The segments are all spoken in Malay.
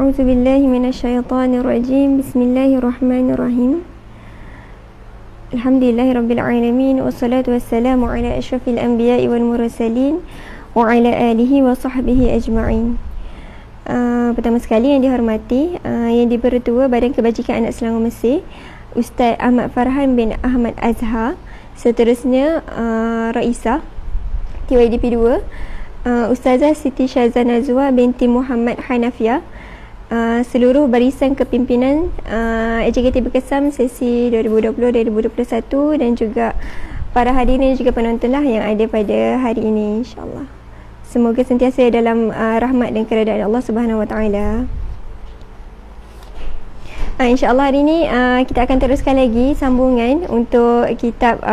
A'udzu billahi minasyaitonir rajim. Bismillahirrahmanirrahim. Alhamdulillahirabbil alamin wassalatu wassalamu ala asyrafil anbiya'i wal mursalin wa ala alihi wa sahbihi ajma'in. Pertama sekali yang dihormati yang dipertua Badan Kebajikan Anak Selangor Mesir, Ustaz Ahmad Farhan bin Ahmad Azhar. Seterusnya Raisah TYDP 2, Ustazah Siti Syazah Nazwa binti Muhammad Hanafiah, seluruh barisan kepimpinan AJKT Berkesam sesi 2020-2021 dan juga para hadirin dan juga penontonlah yang ada pada hari ini, insyaAllah. Semoga sentiasa dalam rahmat dan keredaan Allah Subhanahu Wa Taala. InsyaAllah hari ini kita akan teruskan lagi sambungan untuk kitab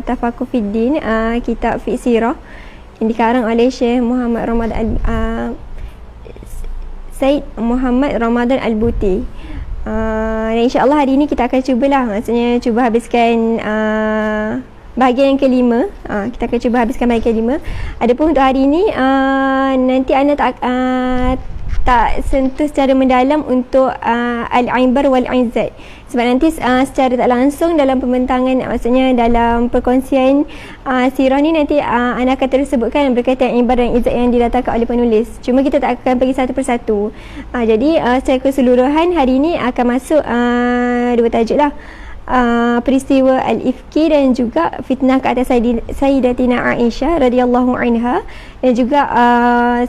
Tafaqquh Fiddin, kitab Fiqh Sirah yang dikarang oleh Syekh Muhammad Ramadan Said Muhammad Ramadan Al-Buti. Dan insyaAllah hari ini kita akan cubalah, maksudnya cuba habiskan bahagian yang kelima. Kita akan cuba habiskan bahagian kelima. Adapun untuk hari ini nanti anda tak sentuh secara mendalam untuk Al-Ibar wal-Izzat, sebab nanti secara tak langsung dalam pembentangan, maksudnya dalam perkongsian sirah ni nanti anda akan terus sebutkan berkaitan Ibar dan Izzat yang didatangkan oleh penulis. Cuma kita tak akan pergi satu persatu. Jadi secara keseluruhan hari ini akan masuk dua tajuk lah, peristiwa Al-Ifki dan juga fitnah ke atas Sayyidatina Aisyah radhiyallahu anha, dan juga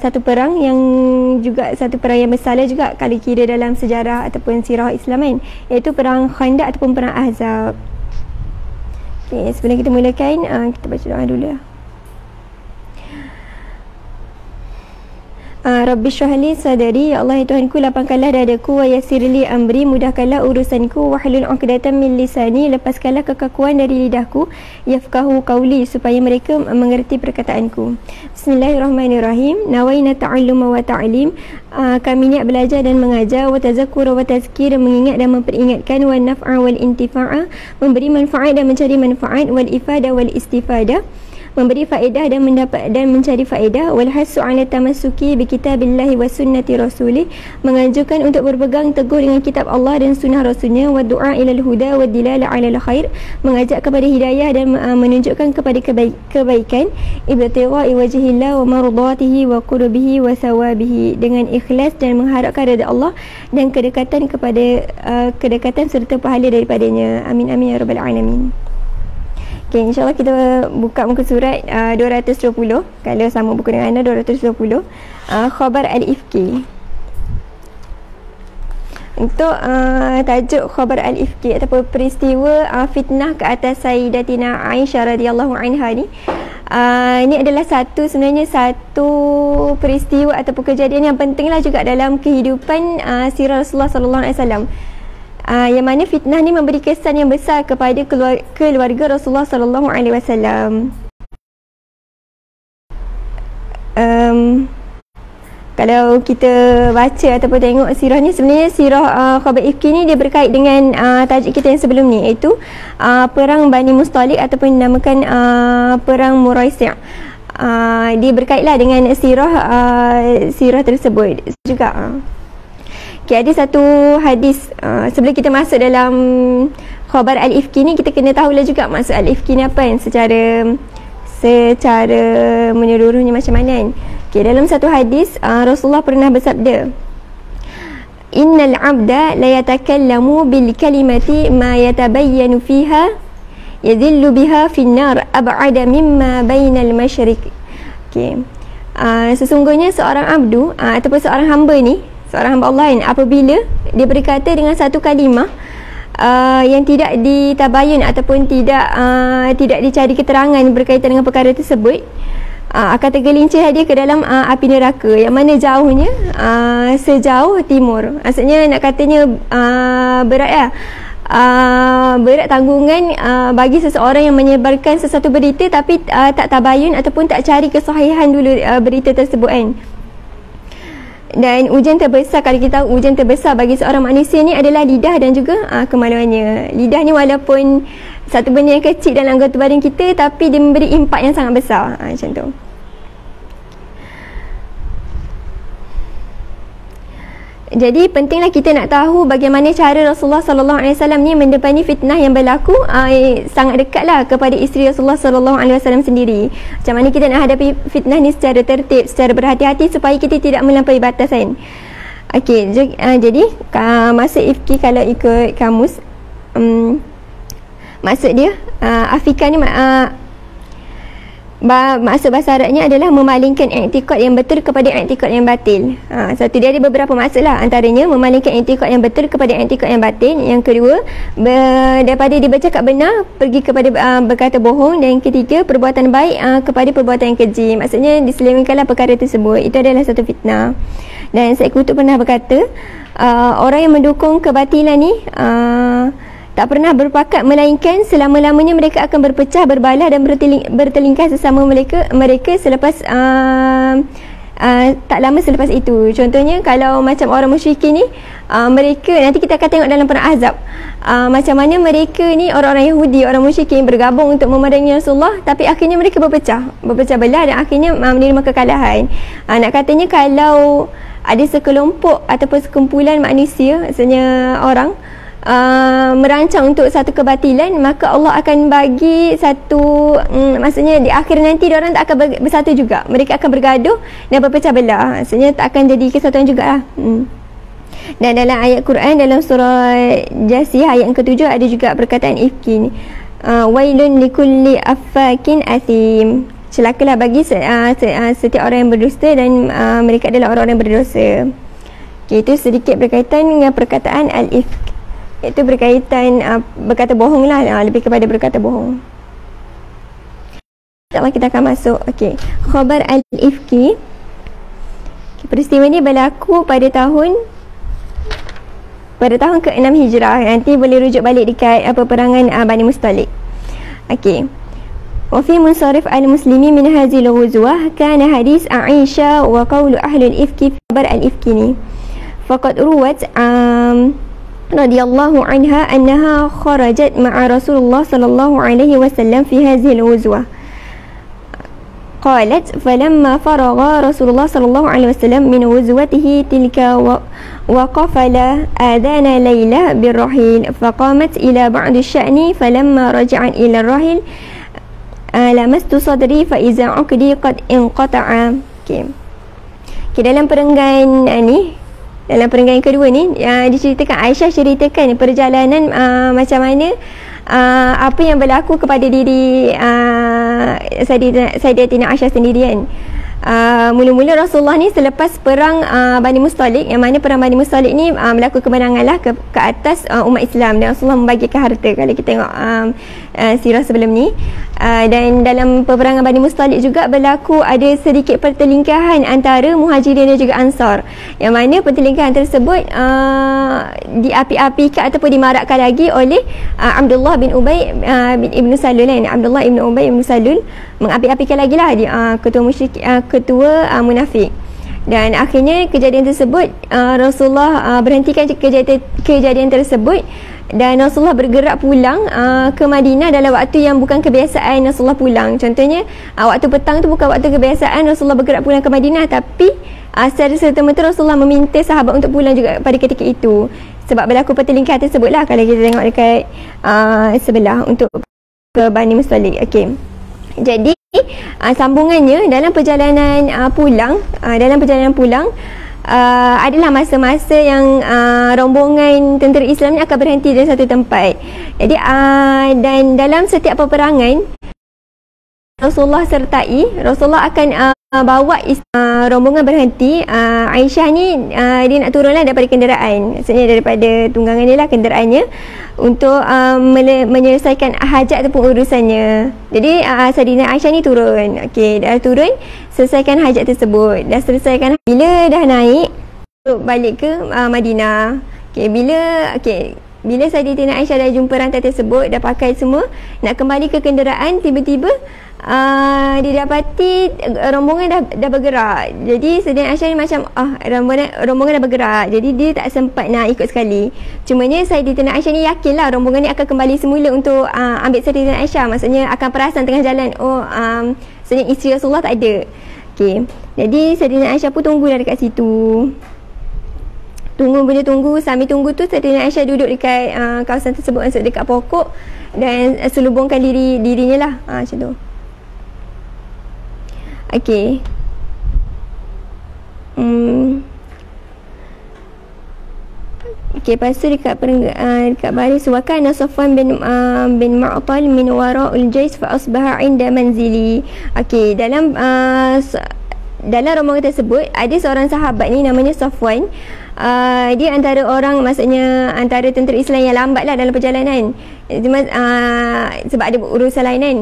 satu perang yang besar juga kalau kira dalam sejarah ataupun sirah Islam kan, iaitu perang Khandaq ataupun perang Ahzab. Okay, sebelum kita mulakan kita baca doa dulu lah. Rabbi syrahli sadari, ya Allah ya Tuhanku, lapangkanlah dadaku, wa yassirli amri, mudahkanlah urusanku, wahlul 'uqdatam min lisani, lepaskanlah kekakuan dari lidahku, yafqahu qawli, supaya mereka mengerti perkataanku. Bismillahirrahmanirrahim. Nawaina ta'alluma wa ta'lim, kami niat belajar dan mengajar, wa tazakkura wa tazkir, mengingat dan memperingatkan, wa naf'a wal intifa'a, memberi manfaat dan mencari manfaat, wal ifada wal istifadah, memberi faedah dan mendapat dan mencari faedah, wal hasu 'ala tamassuki bi kitabillahi wa sunnati rasulih, menganjurkan untuk berpegang teguh dengan kitab Allah dan sunnah rasulnya, wa du'a ilal huda wa dilala 'alal khair, mengajak kepada hidayah dan menunjukkan kepada kebaikan, ibtigha'i wajhillah wa mardatihi wa qurbihi wa thawabihi, dengan ikhlas dan mengharapkan redha Allah dan kedekatan serta pahala daripadanya. Amin amin ya rabbal alamin. Okay, insyaAllah kita buka muka surat 220, kalau sama buku dengan anda 220, Khabar Al-Ifki. Untuk tajuk Khabar Al-Ifki ataupun peristiwa fitnah ke atas Sayyidatina Aisyah radhiyallahu anha ni, ini adalah sebenarnya satu peristiwa ataupun kejadian yang penting lah juga dalam kehidupan sirah Rasulullah sallallahu alaihi wasallam. Yang mana fitnah ni memberi kesan yang besar kepada keluarga Rasulullah sallallahu alaihi wasallam. Kalau kita baca ataupun tengok sirah ni, sebenarnya sirah Khabar Ifki ni dia berkait dengan tajuk kita yang sebelum ni, iaitu perang Bani Mustalik ataupun dinamakan perang Muraisi'. Dia berkaitlah dengan sirah tersebut juga. Okay, ada satu hadis sebelum kita masuk dalam Khabar Al-Ifki ni, kita kena tahulah juga maksud Al-Ifki ni apa kan, secara menyeluruhnya macam mana kan. Okay, dalam satu hadis Rasulullah pernah bersabda, innal abda la yatakallamu bil kalimati ma yatabayyanu fiha yadhillu biha finnar ab'ada mimma bainal masyriq. Okay, sesungguhnya seorang abdu ataupun seorang hamba ni, seorang hamba Allah ni, apabila dia berkata dengan satu kalimah yang tidak ditabayun ataupun tidak dicari keterangan berkaitan dengan perkara tersebut, akan tergelincir dia ke dalam api neraka, yang mana jauhnya sejauh timur. Maksudnya nak katanya berat ya, berat tanggungan bagi seseorang yang menyebarkan sesuatu berita tapi tak tabayun ataupun tak cari kesahihan dulu berita tersebut kan. Dan ujian terbesar, kalau kita tahu ujian terbesar bagi seorang manusia ni adalah lidah dan juga kemaluannya. Lidah ni walaupun satu benda yang kecil dalam anggota badan kita, tapi dia memberi impak yang sangat besar, macam tu. Jadi pentinglah kita nak tahu bagaimana cara Rasulullah sallallahu alaihi wasallam ni mendepani fitnah yang berlaku sangat dekatlah kepada isteri Rasulullah sallallahu alaihi wasallam sendiri. Macam mana kita nak hadapi fitnah ni secara tertib, secara berhati-hati supaya kita tidak melampaui batasan. Okey, jadi maksud ifki kalau ikut kamus, maksud dia afika ni maksud bahasa Arabnya adalah memalingkan i'tikad yang betul kepada i'tikad yang batil. Satu, dia ada beberapa maksud lah. Antaranya memalingkan i'tikad yang betul kepada i'tikad yang batil. Yang kedua, daripada dia bercakap benar pergi kepada berkata bohong. Dan yang ketiga, perbuatan baik kepada perbuatan yang keji. Maksudnya diselewengkanlah perkara tersebut. Itu adalah satu fitnah. Dan Syed Qutb pernah berkata, orang yang mendukung kebatilan ni tak pernah berpakat, melainkan selama-lamanya mereka akan berpecah, berbalah dan bertelingkah sesama mereka selepas tak lama selepas itu. Contohnya kalau macam orang musyrikin ni, mereka nanti kita akan tengok dalam perang Ahzab, macam mana mereka ni orang-orang Yahudi, orang musyrikin bergabung untuk memerangi Rasulullah, tapi akhirnya mereka berpecah belah dan akhirnya menerima kekalahan. Nak katanya kalau ada sekelompok ataupun sekumpulan manusia, maksudnya orang merancang untuk satu kebatilan, maka Allah akan bagi satu maksudnya di akhir nanti diorang tak akan bersatu juga, mereka akan bergaduh dan berpecah belah, maksudnya tak akan jadi kesatuan jugalah. Dan dalam ayat Quran, dalam surah Jasiyah ayat yang ke-7 ada juga perkataan ifki ni, wailun likulli affakin athim, celakalah bagi setiap orang yang berdusta dan mereka adalah orang-orang yang berdosa. Okay, itu sedikit berkaitan dengan perkataan al-ifk. Itu berkaitan berkata bohong lah, lebih kepada berkata bohong. InsyaAllah kita akan masuk. Okey, khabar al-ifki. Peristiwa ni berlaku pada tahun ke-6 Hijrah. Nanti boleh rujuk balik dekat peperangan Bani Mustalik. Okey. Wa fi munsarif al-muslimi min hadhihi al-ghuzwah kana hadis Aisyah wa qawlu ahli al-ifki fi khabar al-ifki ni. Faqad ruwat radhiyallahu anha annaha kharajat ma'a Rasulullah sallallahu alaihi wasallam fi hadhihi al-ghuzwah. Qalat falamma faragha Rasulullah sallallahu alaihi wasallam min ghuzwatihi tilka wa qafala adana layla birrahil faqamat ila ba'd ash-sha'ni falamma raja'at ila ar-rahil lamastu sadri fa iza 'uqdi qad inqata'a. Okey, dalam perenggan dalam perenggan yang kedua ni, diceritakan, Aisyah ceritakan perjalanan macam mana apa yang berlaku kepada diri Sayyidatina Aisyah sendiri kan. Mula-mula Rasulullah ni selepas perang Bani Mustalik, yang mana perang Bani Mustalik ni berlaku kemenangan lah ke atas umat Islam, dan Rasulullah membagikan harta kalau kita tengok sirah sebelum ni. Dan dalam peperangan Bani Mustalik juga berlaku ada sedikit pertelingkahan antara Muhajirin dan juga Ansar, yang mana pertelingkahan tersebut diapi-apikan ataupun dimarakkan lagi oleh Abdullah bin Ubay ibn Salul kan. Abdullah ibn Ubay ibn Salul mengapi-apikan lagi lah ketua munafik. Dan akhirnya kejadian tersebut Rasulullah berhentikan kejadian tersebut, dan Rasulullah bergerak pulang ke Madinah dalam waktu yang bukan kebiasaan Rasulullah pulang. Contohnya waktu petang tu bukan waktu kebiasaan Rasulullah bergerak pulang ke Madinah, tapi secara serta-merta Rasulullah meminta sahabat untuk pulang juga pada ketika itu, sebab berlaku pertelingkahan tersebut lah kalau kita tengok dekat sebelah untuk ke Bani Mustalik. Okey, jadi sambungannya dalam perjalanan pulang, adalah masa-masa yang rombongan tentera Islam ni akan berhenti di satu tempat. Jadi dan dalam setiap peperangan Rasulullah sertai, Rasulullah akan bawa rombongan berhenti. Aisyah ni dia nak turunlah daripada kenderaan, maksudnya daripada tunggangan dia lah, kenderaannya, untuk menyelesaikan hajat ataupun urusannya. Jadi Sayyidina Aisyah ni turun. Okey, dah turun, selesaikan hajat tersebut, dah selesaikan. Bila dah naik balik ke Madinah, bila Sayyidina Aisyah dah jumpa rantai tersebut, dah pakai semua, nak kembali ke kenderaan, tiba-tiba didapati rombongan dah bergerak. Jadi Sayyidina Aisyah ni macam rombongan dah bergerak, jadi dia tak sempat nak ikut sekali. Cumanya Sayyidina Aisyah ni yakinlah rombongan ni akan kembali semula untuk ambil Sayyidina Aisyah, maksudnya akan perasan tengah jalan, maksudnya isteri Rasulullah tak ada. Okey, jadi Sayyidina Aisyah pun tunggulah dekat situ. sambil tunggu tu Saidina Aisyah duduk dekat kawasan tersebut, maksud dekat pokok, dan selubungkan dirinya lah, macam tu. Okey. Okey, lepas tu dekat baris wa kana Safwan bin Mu'tal min wara'il jais fa asbaha 'inda manzili. Okey, dalam rombongan tersebut ada seorang sahabat ni namanya Safwan. Dia antara tentera Islam yang lambat lah dalam perjalanan. Sebab ada urusan lain kan.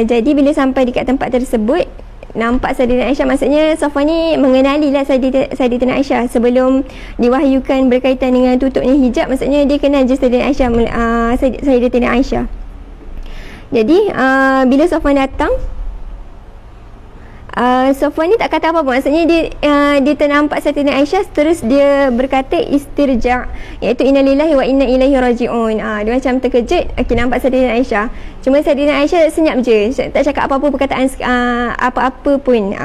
Jadi bila sampai dekat tempat tersebut, nampak Sayyidatina Aisyah, maksudnya Safwan ni mengenali lah Sayyidatina Aisyah sebelum diwahyukan berkaitan dengan tutupnya hijab, maksudnya dia kenal je Sayyidatina Aisyah. Jadi bila Safwan datang, Safwan ni tak kata apa-apa, maksudnya dia ternampak Sayyidatina Aisyah, terus dia berkata istirja', iaitu innalillahi wa inna ilaihi raji'un. Dia macam terkejut, nampak Sayyidatina Aisyah. Cuma Sayyidatina Aisyah senyap je, tak cakap apa-apa perkataan apa-apa pun.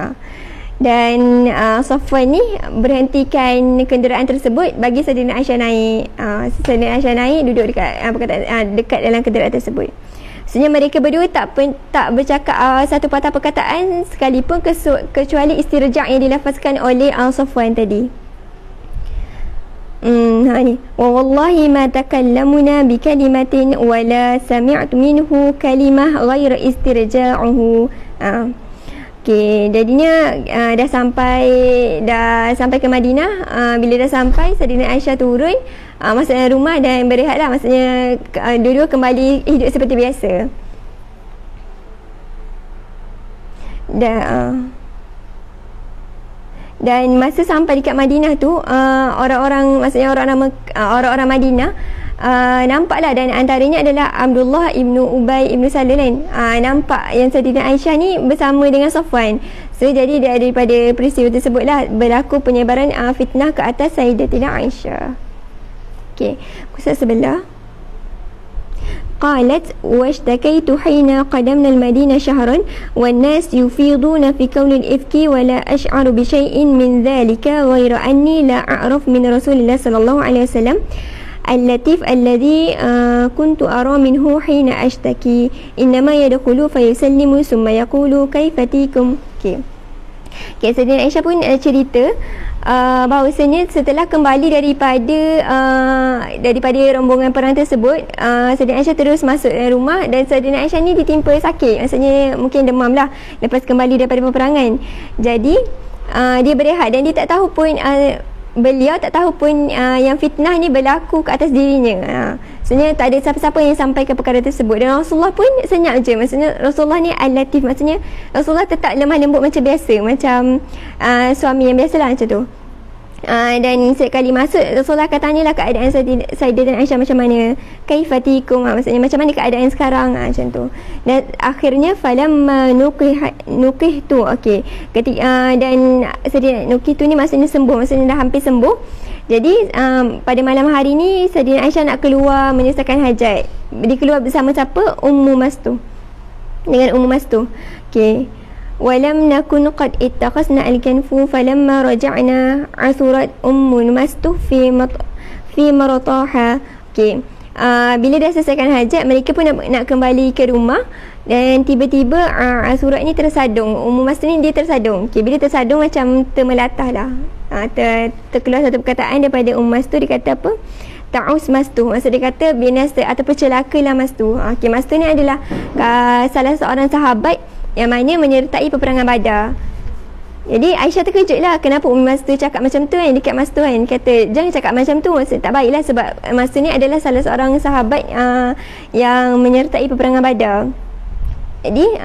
Dan Safwan ni berhentikan kenderaan tersebut bagi Sayyidatina Aisyah naik. Sayyidatina Aisyah naik, duduk dekat dalam kenderaan tersebut. Sebenarnya mereka berdua tak bercakap satu patah perkataan sekalipun kecuali istirja' yang dilafazkan oleh Safwan tadi. Ni. Wa wallahi ma takallamuna bi kalimatin wa la sami'tu minhu kalimah ghaira istirja'uhu. Okey, jadinya dah sampai ke Madinah. Bila dah sampai, Sayyidatina Aisyah turun masuk dalam rumah dan berehatlah, maksudnya dua-dua kembali hidup seperti biasa. Dan masa sampai dekat Madinah tu, orang-orang Madinah nampaklah, dan antaranya adalah Abdullah ibnu Ubay ibnu Salul kan, nampak yang Sayyidatina Aisyah ni bersama dengan Safwan. So jadi daripada peristiwa tersebutlah berlaku penyebaran fitnah ke atas Sayyidatina Aisyah. Okey, kisah sebelah. قالت واشتكيت حين قدمنا المدينة شهرا والناس يفيضون في كون الإفك ولا أشعر بشيء من ذلك غير أني لا أعرف من رسول الله صلى الله عليه وسلم اللطيف الذي كنت أرى منه حين أشتكي إنما يدخل فيسلم ثم يقول كيف تيكم. Sayyidatina Aisyah pun cerita bahawasanya setelah kembali daripada rombongan perang tersebut, Sayyidatina Aisyah terus masuk dalam rumah, dan Sayyidatina Aisyah ni ditimpa sakit, maksudnya mungkin demam lah lepas kembali daripada peperangan. Jadi dia berehat, dan dia tak tahu pun beliau tak tahu pun yang fitnah ni berlaku ke atas dirinya. Maksudnya tak ada siapa-siapa yang sampai ke perkara tersebut, dan Rasulullah pun senyap je. Maksudnya Rasulullah ni al-latif, maksudnya Rasulullah tetap lemah lembut macam biasa, macam suami yang biasalah macam tu. Dan sekali masuk, Rasulullah akan tanyalah keadaan Sayyidatina Aisyah macam mana, kaifatikum, maksudnya macam mana keadaan sekarang, macam tu. Dan akhirnya falamma nuqihtu, okey, dan Sayyidatina nuqihtu ni maksudnya sembuh, maksudnya dah hampir sembuh. Jadi pada malam hari ni Sayyidatina Aisyah nak keluar menyelesaikan hajat. Dia keluar bersama siapa? Ummu Mastuh, dengan Ummu Mastuh. Okey. Walam nakun qad ittakhasna al-kanfu falamma raja'na asurat Ummu Mastuh fi marataha. Okey. Bila dah selesaikan hajat, mereka pun nak kembali ke rumah, dan tiba-tiba Asurat ni tersadung. Ummu Mastuh ni dia tersadung. Okey, bila tersadung macam termelatah lah. Terkeluar satu perkataan daripada Ummu Mastuh. Dia kata apa? Ta'us Mastuh. Maksud dia kata binasa ataupun celakalah Mastuh. Okey, Mastuh ni adalah salah seorang sahabat yang mana menyertai peperangan Badar. Jadi Aisyah terkejut lah, kenapa Ummu Mastuh cakap macam tu kan, dekat Mastuh kan. Kata jangan cakap macam tu, maksud tak baiklah, sebab Mastuh ni adalah salah seorang sahabat yang menyertai peperangan Badar. Jadi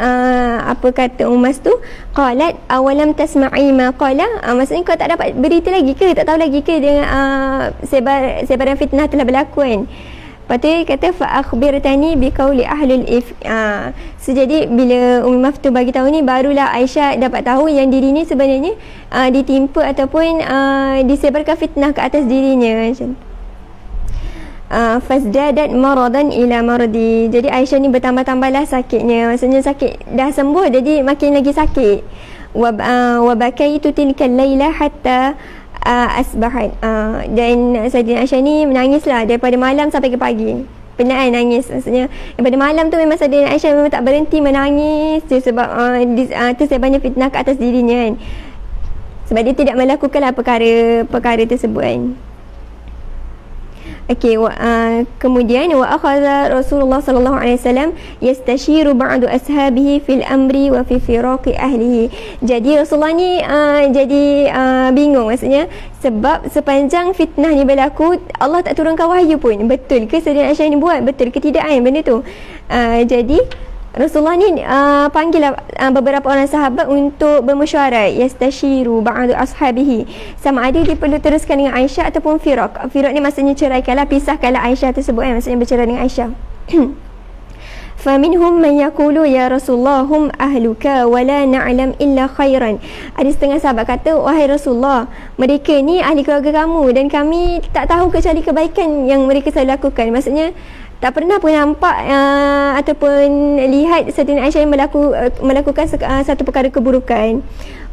apa kata Ummu Mastuh? Qalat awalam tasma'i ma qala. Maksudnya kau tak dapat berita lagi ke, tak tahu lagi ke dengan sebaran fitnah telah berlaku kan. Lepas tu dia kata fa'akhbirtani biqauli ahlul ifk. So jadi bila Ummu Mastuh bagi tahu ni, barulah Aisyah dapat tahu yang diri ni sebenarnya ditimpa ataupun disebarkan fitnah ke atas dirinya macam. Fasdadat maradan ila maradi. Jadi Aisyah ni bertambah-tambahlah sakitnya. Maksudnya sakit dah sembuh, jadi makin lagi sakit. Wa bakaitu tilka al-laila hatta asbahat. Dan Saidina Aisyah ni menangislah daripada malam sampai ke pagi. Penat kan nangis, maksudnya daripada malam tu memang Saidina Aisyah memang tak berhenti menangis je sebab tu sebabnya fitnah ke atas dirinya kan, sebab dia tidak melakukanlah perkara tersebut kan. Okey, kemudian wa akhadha Rasulullah sallallahu alaihi wasallam yastashiru ba'du ashabihi fil amri wa fi firaqi ahlihi. Jadi Rasulullah ni bingung, maksudnya sebab sepanjang fitnah ni berlaku Allah tak turunkan wahyu pun. Betul ke Saidina Aisyah ni buat? Betul ke tidak kan benda tu? Jadi Rasulullah ni panggil beberapa orang sahabat untuk bermesyuarat, yastashiru ba'du ashabihi, sama ada dia perlu teruskan dengan Aisyah ataupun firaq. Firaq ni maksudnya ceraikanlah, pisahkanlah Aisyah tersebut kan, maksudnya bercerai dengan Aisyah. Faminhum man yaqulu ya Rasulullah hum ahluka wa la na'lam illa khairan. Ada setengah sahabat kata, wahai Rasulullah, mereka ni ahli keluarga kamu dan kami tak tahu kecuali kebaikan yang mereka selalu lakukan. Maksudnya tak pernah pun nampak ataupun lihat Saidina Aisyah yang melakukan satu perkara keburukan.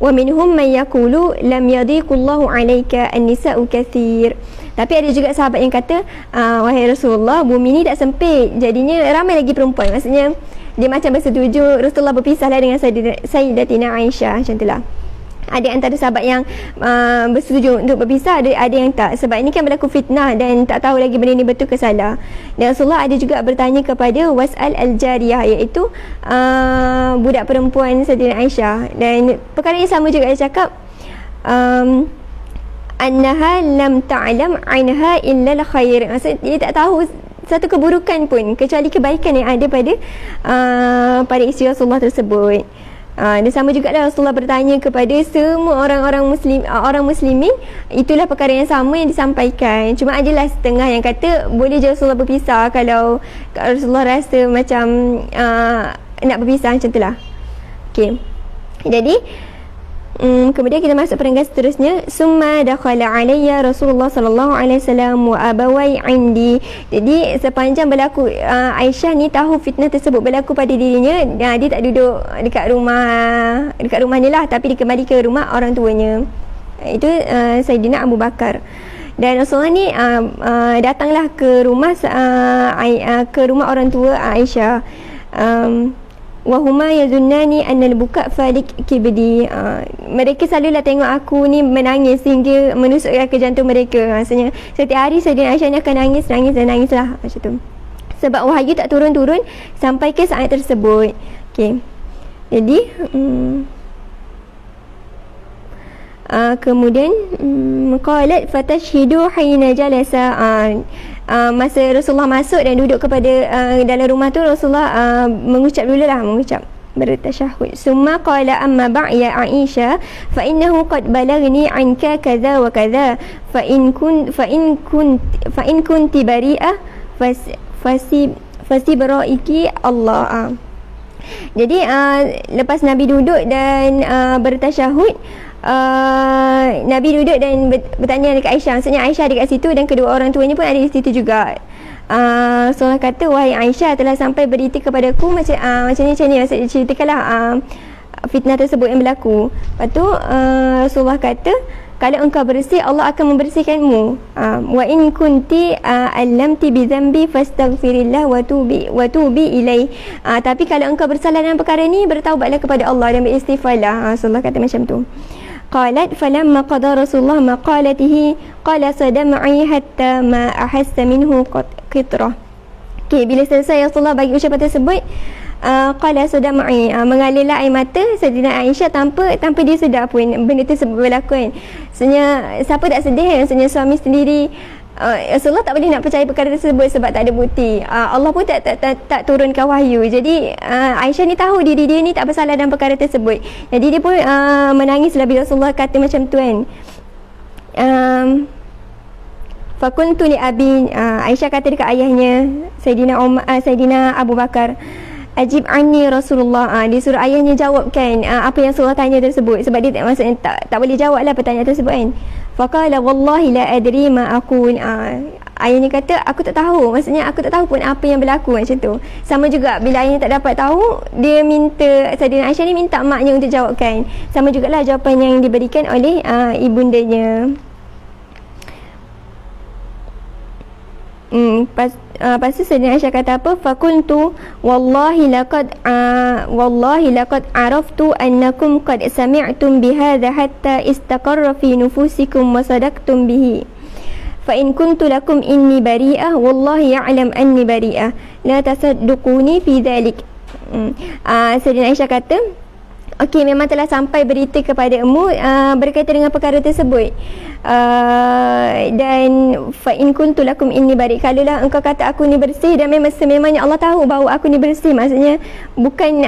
Wa minhum man yaqulu lam yadiqullahu alayka an-nisa'u kathir. Tapi ada juga sahabat yang kata, wahai Rasulullah, bumi ni tak sempit, jadinya ramai lagi perempuan. Maksudnya dia macam bersetuju Rasulullah berpisahlah dengan Sayyidatina Aisyah, macam itulah. Ada antara sahabat yang bersetuju untuk berpisah, ada yang tak, sebab ini kan berlaku fitnah dan tak tahu lagi benda ni betul ke salah. Dan Rasulullah ada juga bertanya kepada Was'al al-Jariyah, iaitu budak perempuan Sayyidina Aisyah, dan perkara yang sama juga dia cakap, annaha lam ta'lam anha illa al-khair. Maksudnya dia tak tahu satu keburukan pun kecuali kebaikan yang ada pada isteri Rasulullah tersebut. Dan sama juga lah Rasulullah bertanya kepada semua orang muslimin, itulah perkara yang sama yang disampaikan. Cuma adalah setengah yang kata boleh je Rasulullah berpisah kalau Rasulullah rasa macam nak berpisah, macam itulah. Okey. Jadi kemudian kita masuk perenggan seterusnya. Summa dakhala alayya Rasulullah sallallahu alaihi wasallam wa abawai indi. Jadi sepanjang berlaku Aisyah ni tahu fitnah tersebut berlaku pada dirinya, dia tak duduk dekat rumah ni lah, tapi dia kembali ke rumah orang tuanya, itu Sayyidina Abu Bakar. Dan Rasulullah ni datanglah ke rumah orang tua Aisyah. Wahuma yazunnani annal buka falik kibdi. Mereka selalulah tengok aku ni menangis sehingga menusuk ke jantung mereka. Maksudnya setiap hari Sayyidina Aisyah ni akan nangis lah macam tu, sebab wahyu tak turun-turun sampai ke saat tersebut. Okey. Jadi kemudian qalat fatashhidu hina jalasa. Masa Rasulullah masuk dan duduk kepada dalam rumah tu, Rasulullah mengucap bertasyahud. Summa qala amma ya Aisyah fa innahu qad balagni anka kadza wa kadza fa in kunti bari'ah fasibraiki Allah. Jadi lepas Nabi duduk dan bertasyahud, Nabi duduk dan bertanya dekat Aisyah. Maksudnya Aisyah dekat situ dan kedua orang tuanya pun ada di situ juga. Rasulullah kata, wahai Aisyah, telah sampai berita kepadaku macam ni. Maksudnya ceritakanlah fitnah tersebut yang berlaku. Lepas tu Rasulullah kata, kalau engkau bersih, Allah akan membersihkanmu. Wa in kunti allamti bi dhanbi fastaghfirillah wa tubi ilaih. Tapi kalau engkau bersalah dalam perkara ni, bertaubatlah kepada Allah dan beristighfarlah. Rasulullah kata macam tu. Qalat falamma qada Rasulullah maqalatihi qala sadam'i hatta ma ahassa minhu qitrah. Okey, bila selesai Rasulullah bagi ucapan tersebut, qala sadam'i, mengalirlah air mata Sayyidina Aisyah tanpa dia sedar pun benda tersebut berlaku kan. Maksudnya siapa tak sedih kan, maksudnya suami sendiri. Rasulullah tak boleh nak percaya perkara tersebut sebab tak ada bukti. Allah pun tak turunkan wahyu. Jadi Aisyah ni tahu diri dia ni tak bersalah dalam perkara tersebut. Jadi dia pun menangislah bila Rasulullah kata macam tu kan. Fakuntu li abi, Aisyah kata dekat ayahnya Sayyidina Abu Bakar, ajib anni Rasulullah. Dia suruh ayahnya jawabkan apa yang Rasulullah tanya tersebut, sebab dia maksudnya tak boleh jawablah pertanyaan tersebut kan. Faqala wallahi la adri ma aqul. Ayahnya kata, aku tak tahu, maksudnya aku tak tahu pun apa yang berlaku macam tu. Sama juga bila ayahnya tak dapat tahu, dia minta Sayyidina Aisyah ni minta maknya untuk jawabkan. Sama jugalah jawapan yang diberikan oleh ibundanya. Lepas tu Sayyidina Aisyah kata apa? Fakultu wallahi laqad araftu annakum qad sami'tum bihadha hatta istaqarra fi nufusikum wa sadaqtum bihi. Fa in kuntu lakum inni bari'ah wallahi ya'lam anni bari'ah la tasadduquni fi dhalik. Sayyidina Aisyah kata, okey, memang telah sampai berita kepadamu berkaitan dengan perkara tersebut. Dan fa in kuntu lakum inni bari, kalaulah engkau kata aku ni bersih, dan memang sememangnya Allah tahu bahawa aku ni bersih, maksudnya bukan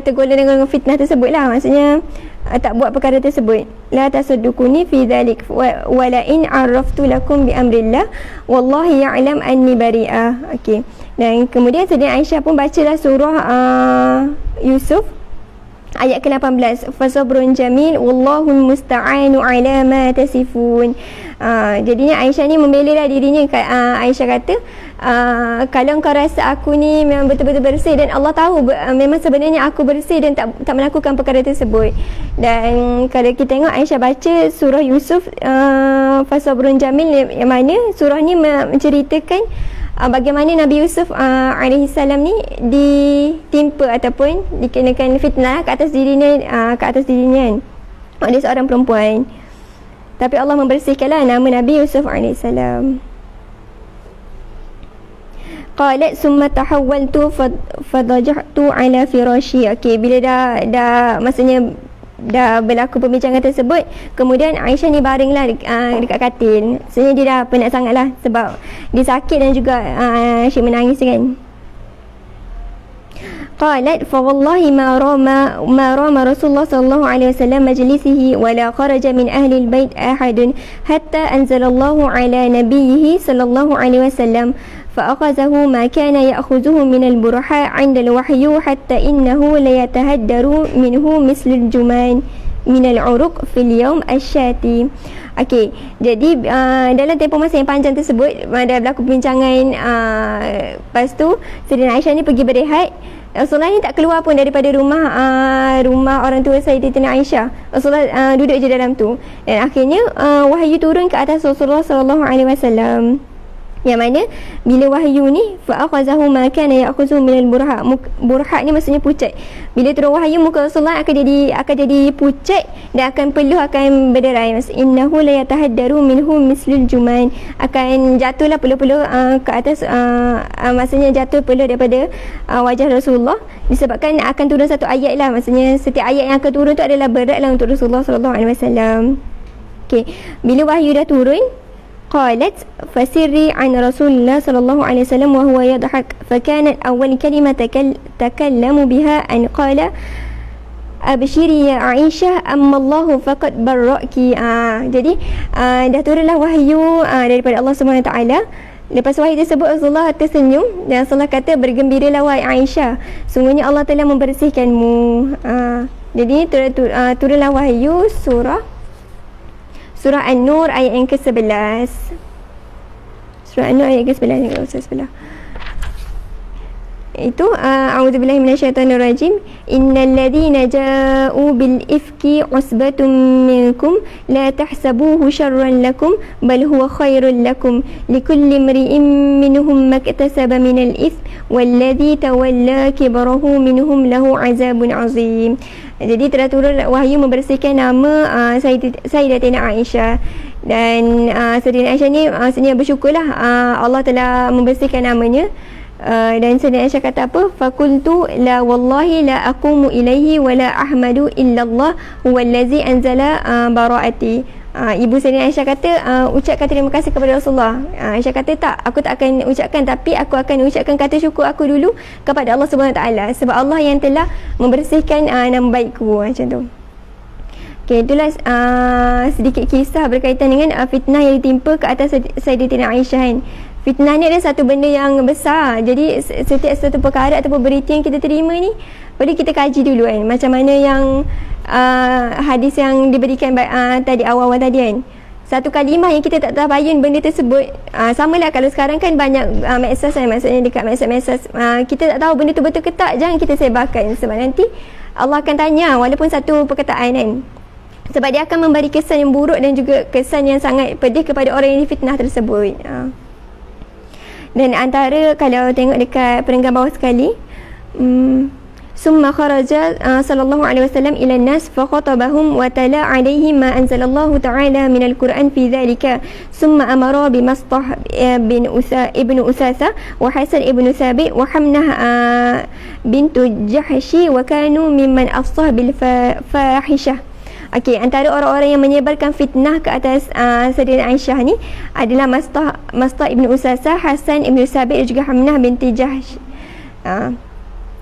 tergolong dengan fitnah tersebut lah, maksudnya tak buat perkara tersebut. La tasaddukuni fi dhalik wa la in araftu lakum bi amrillah wallahi ya'lam anni bari'ah. Okey, dan kemudian Sayyidina Aisyah pun bacalah surah Yusuf ayat ke-18, fasabrun jamil wallahul musta'anu ala ma tasifun. Jadinya Aisyah ni membela dirinya. Aisyah kata, kalau kau rasa aku ni memang betul-betul bersih, dan Allah tahu memang sebenarnya aku bersih dan tak melakukan perkara tersebut. Dan kalau kita tengok Aisyah baca surah Yusuf fasabrun jamil, yang mana surah ni menceritakan bagaimana Nabi Yusuf alaihissalam ni ditimpa ataupun dikenakan fitnah ke atas dirinya kan, oleh seorang perempuan. Tapi Allah membersihkanlah nama Nabi Yusuf alaihissalam. Qalat summa tahawwaltu fadajahtu ala firashi. Okey, bila dah maksudnya dah berlaku perbincangan tersebut, kemudian Aisyah ni baringlah dekat katil. Sebenarnya dia dah penat sangatlah sebab dia sakit dan juga asyik menangis kan. Qalat fa wallahi ma rama Rasulullah sallallahu alaihi wasallam majlisihi wa la kharaja min ahli albayt ahadun hatta anzalallahu ala nabiyhi sallallahu alaihi wasallam fa akhadhahu ma kana ya'khudhuhu min al-burha 'inda al-wahyi hatta innahu la yatahaddaru minhu misl al-juman min al-uruq fi al-yawm ash-shati. Okey, jadi dalam tempoh masa yang panjang tersebut dah berlaku perbincangan. Lepas tu Sayyidina Aisyah ni pergi berehat. Rasulullah ni tak keluar pun daripada rumah orang tua Sayyidatina Aisyah. Rasulullah duduk je dalam tu. Dan akhirnya wahyu turun ke atas Rasulullah sallallahu alaihi wasallam. Yang mana bila wahyu ni fa akhazahu ma kana ya'khuzu min al-burha. Burha ni maksudnya pucat. Bila turun wahyu, muka Rasulullah akan jadi pucat dan akan peluh, akan berderai. Maksud innahu la yatahaddaru minhu mislul juman, akan jatuhlah peluh-peluh ke atas, maksudnya jatuh peluh daripada wajah Rasulullah, disebabkan akan turun satu ayat lah. Maksudnya setiap ayat yang akan turun tu adalah beratlah untuk Rasulullah sallallahu alaihi wasallam. Okey, bila wahyu dah turun, قالت فسري عن رسول الله صلى الله عليه وسلم وهو يضحك فكانت أول كلمة تكلم بها أن قال أبشري يا عائشة أما الله فقد برأك. Jadi dah turunlah wahyu daripada Allah SWT. Lepas wahyu tersebut, Rasulullah tersenyum dan Rasulullah kata, bergembiralah wahai Aisyah, sungguhnya Allah telah membersihkanmu. Jadi turunlah wahyu Surah An-Nur ayat yang ke-11. Surah An-Nur ayat ke-11 itu a'udzubillahi minasyaitonir rajim. Innal ladzina ja'u bil ifki usbatum minkum la tahsabuhu syarran lakum bal huwa khairul lakum likulli imri'in minhum maktasaba minal its walladzi tawalla kibrahu minhum lahu azabun azim. Jadi telah turun wahyu membersihkan nama Sayyidatina Aisyah. Dan Sayyidatina Aisyah ni maksudnya bersyukurlah Allah telah membersihkan namanya. Dan Sayyidina Aisyah kata apa? Fakultu la wallahi la aqumu ilaihi wa la ahmadu illallah huwallazi anzala bara'ati. Ibu Sayyidina Aisyah kata, ucapkan terima kasih kepada Rasulullah. Aisyah kata, tak, aku tak akan ucapkan, tapi aku akan ucapkan kata syukur aku dulu kepada Allah SWT, sebab Allah yang telah membersihkan nama baikku. Macam tu. Okay, itulah sedikit kisah berkaitan dengan fitnah yang ditimpa ke atas Sayyidatina Aisyah kan. Fitnah ni adalah satu benda yang besar. Jadi setiap satu perkara ataupun berita yang kita terima ni, perlu kita kaji dulu kan. Macam mana yang hadis yang diberikan tadi awal-awal tadi kan. Satu kalimah yang kita tak tabayun benda tersebut, samalah kalau sekarang kan banyak medsos kan, maksudnya dekat medsos kita tak tahu benda tu betul ke tak, jangan kita sebarkan, sebab nanti Allah akan tanya walaupun satu perkataan kan. Sebab dia akan memberi kesan yang buruk dan juga kesan yang sangat pedih kepada orang yang difitnah tersebut. Dan antara kalau tengok dekat perenggan bawah sekali, summa kharaja sallallahu alaihi wasallam ila an-nas fa khatabahum wa tala alaihim ma anzalallahu ta'ala min al-Quran fi dhalika summa amara bi Mastah ibn Usasa wa Hasan ibn Thabit wa Hamnah bintu Jahshi wa kanu mimman afsah bil fahishah. Okey, antara orang-orang yang menyebarkan fitnah ke atas Sayyidatina Aisyah ni adalah Mastah ibn Usasa, Hasan ibn Thabit dan juga Hamnah binti Jahsh.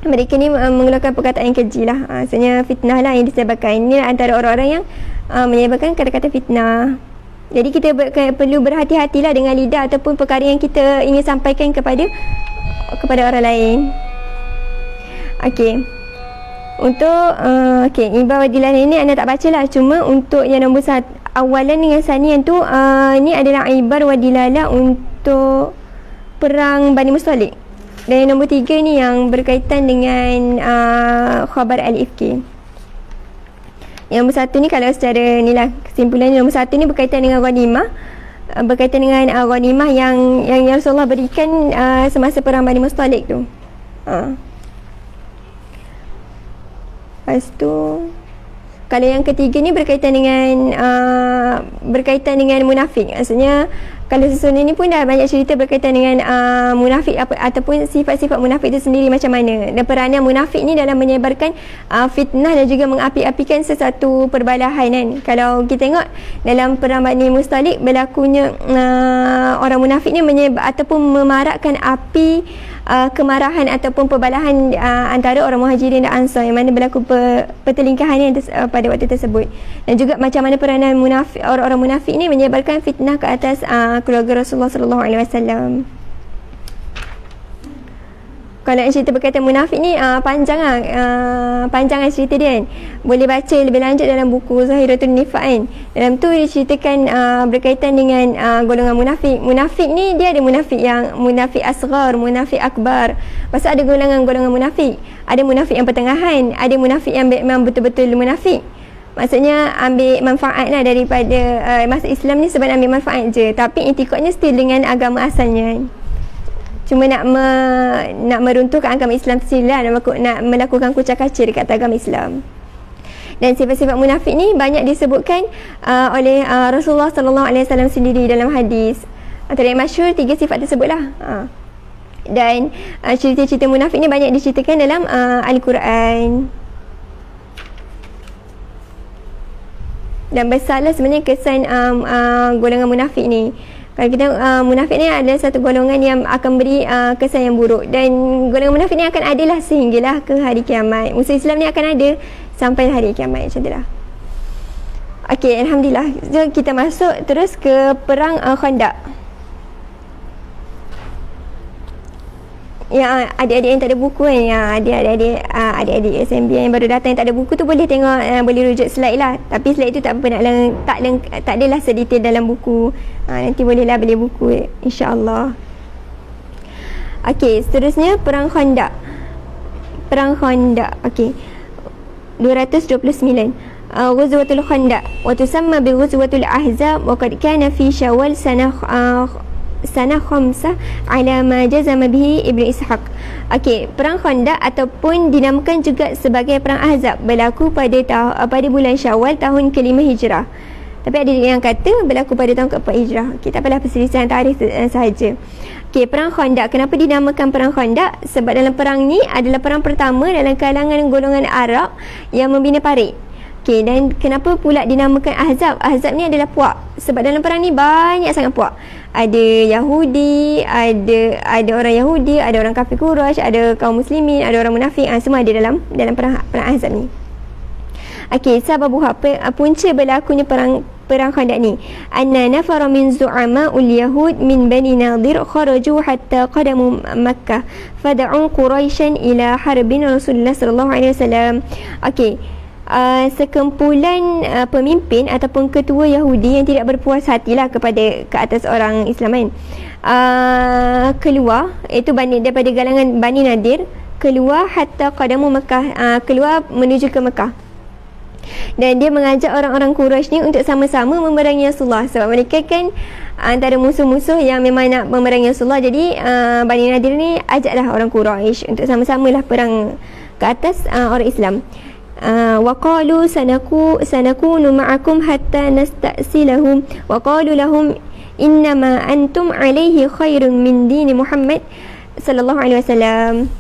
Mereka ni mengeluarkan perkataan yang keji lah. Maksudnya fitnah lah yang disebarkan. Ini antara orang-orang yang menyebarkan kata-kata fitnah. Jadi kita perlu berhati-hatilah dengan lidah ataupun perkara yang kita ingin sampaikan kepada orang lain. Okey. Untuk Ibah Wadilah ini anda tak baca lah. Cuma untuk yang nombor satu, awalan dengan sanian tu, ni adalah Ibar Wadilah untuk perang Bani Mustalik. Dan yang nombor 3 ni yang berkaitan dengan khabar Al-Ifki. Yang nombor 1 ni kalau secara ni lah kesimpulannya, nombor 1 ni berkaitan dengan ghanimah. Berkaitan dengan ghanimah yang Rasulullah berikan semasa perang Bani Mustalik tu. Lepas tu kalau yang ketiga ni berkaitan dengan munafik. Maksudnya kalau susunan ni pun dah banyak cerita berkaitan dengan munafik ataupun sifat-sifat munafik itu sendiri macam mana. Dan peranan munafik ni dalam menyebarkan fitnah dan juga mengapi-apikan sesuatu perbalahan kan. Kalau kita tengok dalam perang Bani Mustalik, berlakunya orang munafik ni ataupun memarakkan api kemarahan ataupun perbalahan antara orang Muhajirin dan Ansar, yang mana berlaku pertelingkahan pada waktu tersebut. Dan juga macam mana peranan orang-orang munafik ni menyebarkan fitnah ke atas keluarga Rasulullah sallallahu alaihi wasallam. Kalau cerita berkaitan munafik ni panjang cerita dia kan. Boleh baca lebih lanjut dalam buku Zahiratul Nifaq kan. Dalam tu diceritakan berkaitan dengan golongan munafik. Munafik ni dia ada munafik yang munafik asghar, munafik akbar. Pasal ada golongan-golongan munafik. Ada munafik yang pertengahan, ada munafik yang memang betul-betul munafik. Maksudnya ambil manfaat lah daripada masa Islam ni, sebab ambil manfaat je. Tapi intikadnya still dengan agama asalnya kan. Cuma nak meruntuhkan agama Islam sendiri lah, nak melakukan kucak-kacir dekat agama Islam. Dan sifat-sifat munafik ni banyak disebutkan oleh Rasulullah sallallahu alaihi wasallam sendiri dalam hadis. Antara yang masyhur 3 sifat tersebut lah. Dan cerita-cerita munafik ni banyak diceritakan dalam Al-Quran. Dan besarlah sebenarnya kesan golongan munafik ni. Kalau kita munafik ni adalah satu golongan yang akan beri kesan yang buruk. Dan golongan munafik ni akan adalah sehinggalah ke hari kiamat. Musuh Islam ni akan ada sampai hari kiamat. Macam tu lah. Okey, Alhamdulillah. So kita masuk terus ke perang Khandaq. Yang adik-adik yang tak ada buku kan, yang adik-adik SMB yang baru datang yang tak ada buku tu boleh tengok, boleh rujuk slide lah. Tapi slide tu tak adalah sedetail dalam buku. Nanti bolehlah beli buku insya-Allah. Okey, seterusnya perang Khandaq. Okey. 229. Ghazwatul Khandaq wa tusamma bi Ghazwatul Ahzab wa qad kana fi Syawal sanah khamsah ala ma jazama bihi Ibnu Ishaq. Okey, perang Khandaq ataupun dinamakan juga sebagai perang Ahzab berlaku pada bulan Syawal tahun ke-5 Hijrah. Tapi ada yang kata berlaku pada tahun ke-4 Hijrah. Okey, tak apalah, perselisihan tarikh sahaja. Okey, perang Khandaq. Kenapa dinamakan perang Khandaq? Sebab dalam perang ni adalah perang pertama dalam kalangan golongan Arab yang membina parit. Okey, dan kenapa pula dinamakan Ahzab? Ahzab ni adalah puak. Sebab dalam perang ni banyak sangat puak. Ada Yahudi, ada orang Yahudi, ada orang kafir Quraisy, ada kaum muslimin, ada orang munafik, semua ada dalam perang Ahzab ni. Okey, sababuha, punca berlakunya perang Khandaq ni. Anna nafara min zu'ama'ul yahud min Bani Nadir kharaju hatta qadamu Makkah fad'u Quraisyan ila harbin Rasulullah sallallahu alaihi wasallam. Okey, sekumpulan pemimpin ataupun ketua Yahudi yang tidak berpuas hatilah ke atas orang Islam kan, keluar, iaitu daripada galangan Bani Nadir, keluar hatta qadamu Makkah, keluar menuju ke Mekah. Dan dia mengajak orang-orang Quraisy ni untuk sama-sama memerangi Rasulullah, sebab mereka kan antara musuh-musuh yang memang nak memerangi Rasulullah. Jadi Bani Nadir ni ajaklah orang Quraisy untuk sama-samalah perang ke atas orang Islam. Wa qalu sanakunu ma'akum hatta nasta'silahum wa qalu lahum innama antum alaihi khairun min dini Muhammad sallallahu alaihi wasallam.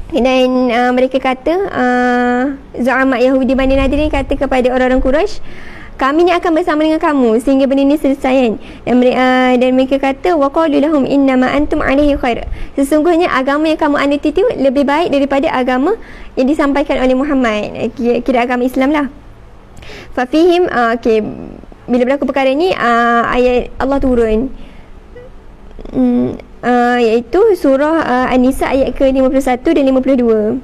Dan mereka kata, Zu'ama Yahudi Bani Nadir ni kata kepada orang-orang Quraisy, kami ni akan bersama dengan kamu sehingga benda ni selesai kan. Dan mereka kata, wa qalu lahum innama antum alaihi khair, sesungguhnya agama yang kamu anut itu lebih baik daripada agama yang disampaikan oleh Muhammad, kira agama Islam lah. Fafihim, bila berlaku perkara ni, ayat Allah turun, iaitu surah An-Nisa ayat ke-51 dan 52.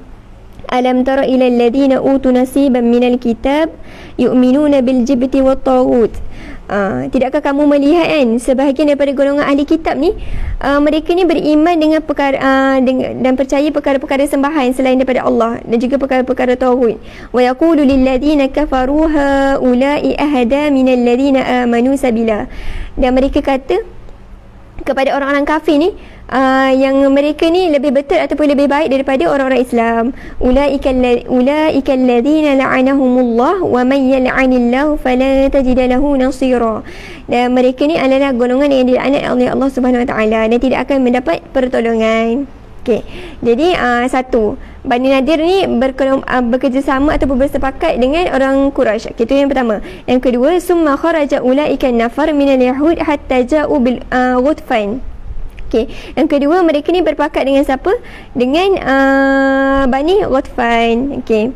Alam tara ila alladhina utu nasiban minal kitab yu'minuna bil jibti wat taghut. Tidakkah kamu melihat kan, sebahagian daripada golongan ahli kitab ni, mereka ni beriman dengan perkara dan percaya perkara-perkara sembahan selain daripada Allah dan juga perkara-perkara taghut. Wa yaqulu lil ladzina kafaru haula'i ahada minal ladzina amanu sabila. Dan mereka kata kepada orang-orang kafir ni, yang mereka ni lebih betul ataupun lebih baik daripada orang-orang Islam. Ulaika alladzina la'anahumullah wa may yal'anillahu fala tajida lahu nasira. Dan mereka ni adalah golongan yang dilaknat oleh Allah Subhanahu Wa Taala dan tidak akan mendapat pertolongan. Okey. Jadi satu, Bani Nadir ni bekerjasama ataupun bersepakat dengan orang Quraisy. Itu yang pertama. Yang kedua, summa kharaja ulaika nafar minal yahud hatta ja'u bil Ghutfan. Okey. Yang kedua, mereka ni berpakat dengan siapa? Dengan Bani Ghutfan. Okey.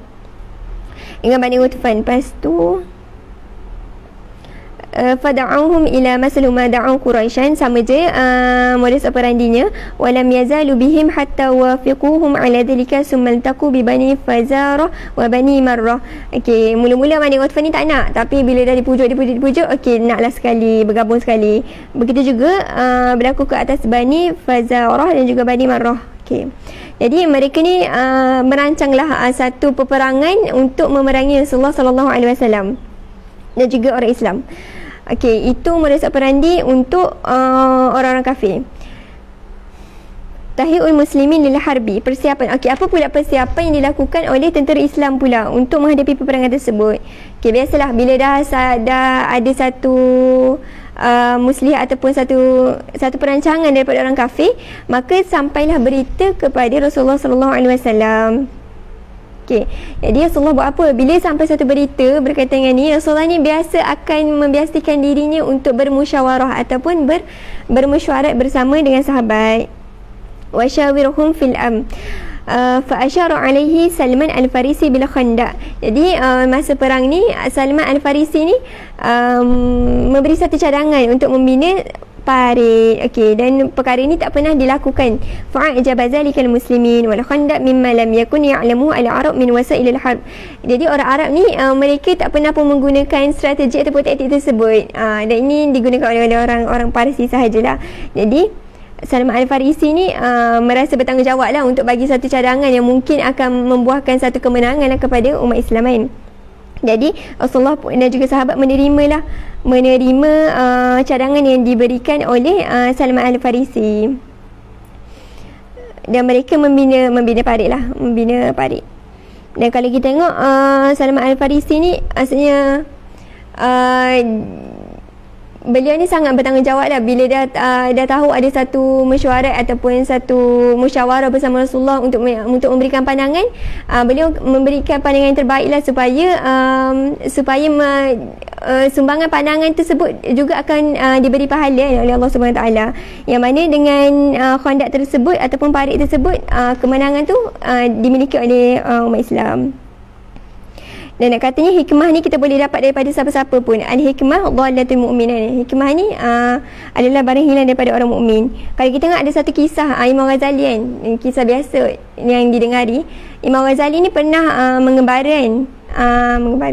Dengan Bani Ghutfan. Lepas tu fada'uhum ila maslu ma da'u Quraisyan, sama je modus operandinya. Walam yazalu bihim hatta wafiquhum ala dhalika summa iltaqu bi Bani Fazarah wa Bani Marrah. Okey, mula-mula Bani Ghutfan ni tak nak, tapi bila dah dipujuk, okey, naklah sekali, bergabung sekali. Begitu juga berlaku ke atas Bani Fazarah dan juga Bani Marrah. Okey. Jadi mereka ni merancanglah satu peperangan untuk memerangi Rasulullah sallallahu alaihi wasallam dan juga orang Islam. Okey, itu modus operandi untuk orang-orang kafir. Tahiyul muslimin lil harbi, persiapan. Okey, apa pula persiapan yang dilakukan oleh tentera Islam pula untuk menghadapi peperangan tersebut? Okey, biasalah bila dah ada satu muslih ataupun satu perancangan daripada orang kafir, maka sampailah berita kepada Rasulullah sallallahu alaihi wasallam. Okey, jadi Rasulullah buat apa? Bila sampai satu berita berkaitan dengan ni, Rasulullah ni biasa akan membiasakan dirinya untuk bermusyawarah ataupun bermesyuarat bersama dengan sahabat. Wa syawiruhum fil fa asyara alaihi Salman Al-Farisi bil Khandaq. Jadi masa perang ni, Salman Al-Farisi ni memberi satu cadangan untuk membina parit. Okey, dan perkara ini tak pernah dilakukan. Fa'ajaba zalikal muslimin wal khandaq mimma lam yakun ya'lamu al-arab min wasailil harb. Jadi orang Arab ni mereka tak pernah pun menggunakan strategi ataupun taktik tersebut. Dan ini digunakan oleh orang Parsi sahajalah. Jadi Salman Al-Farisi ni merasa bertanggungjawablah untuk bagi satu cadangan yang mungkin akan membuahkan satu kemenangan kepada umat Islam kan. Jadi Rasulullah dan juga sahabat menerima cadangan yang diberikan oleh Salman Al-Farisi, dan mereka membina parit. Dan kalau kita tengok Salman Al-Farisi ni asalnya beliau ni sangat bertanggungjawab lah. Bila dah tahu ada satu mesyuarat ataupun satu musyawarah bersama Rasulullah untuk memberikan pandangan, beliau memberikan pandangan yang terbaik lah supaya sumbangan pandangan tersebut juga akan diberi pahala oleh Allah Subhanahu Taala. Yang mana dengan khandaq tersebut ataupun parit tersebut, kemenangan tu dimiliki oleh umat Islam. Dan nak katanya hikmah ni kita boleh dapat daripada siapa-siapa pun. Al-hikmah dhalatul mu'minin. Hikmah ni adalah barang hilang daripada orang mukmin. Kalau kita tengok ada satu kisah Imam Ghazali kan, kisah biasa yang didengari. Imam Ghazali ni pernah mengembara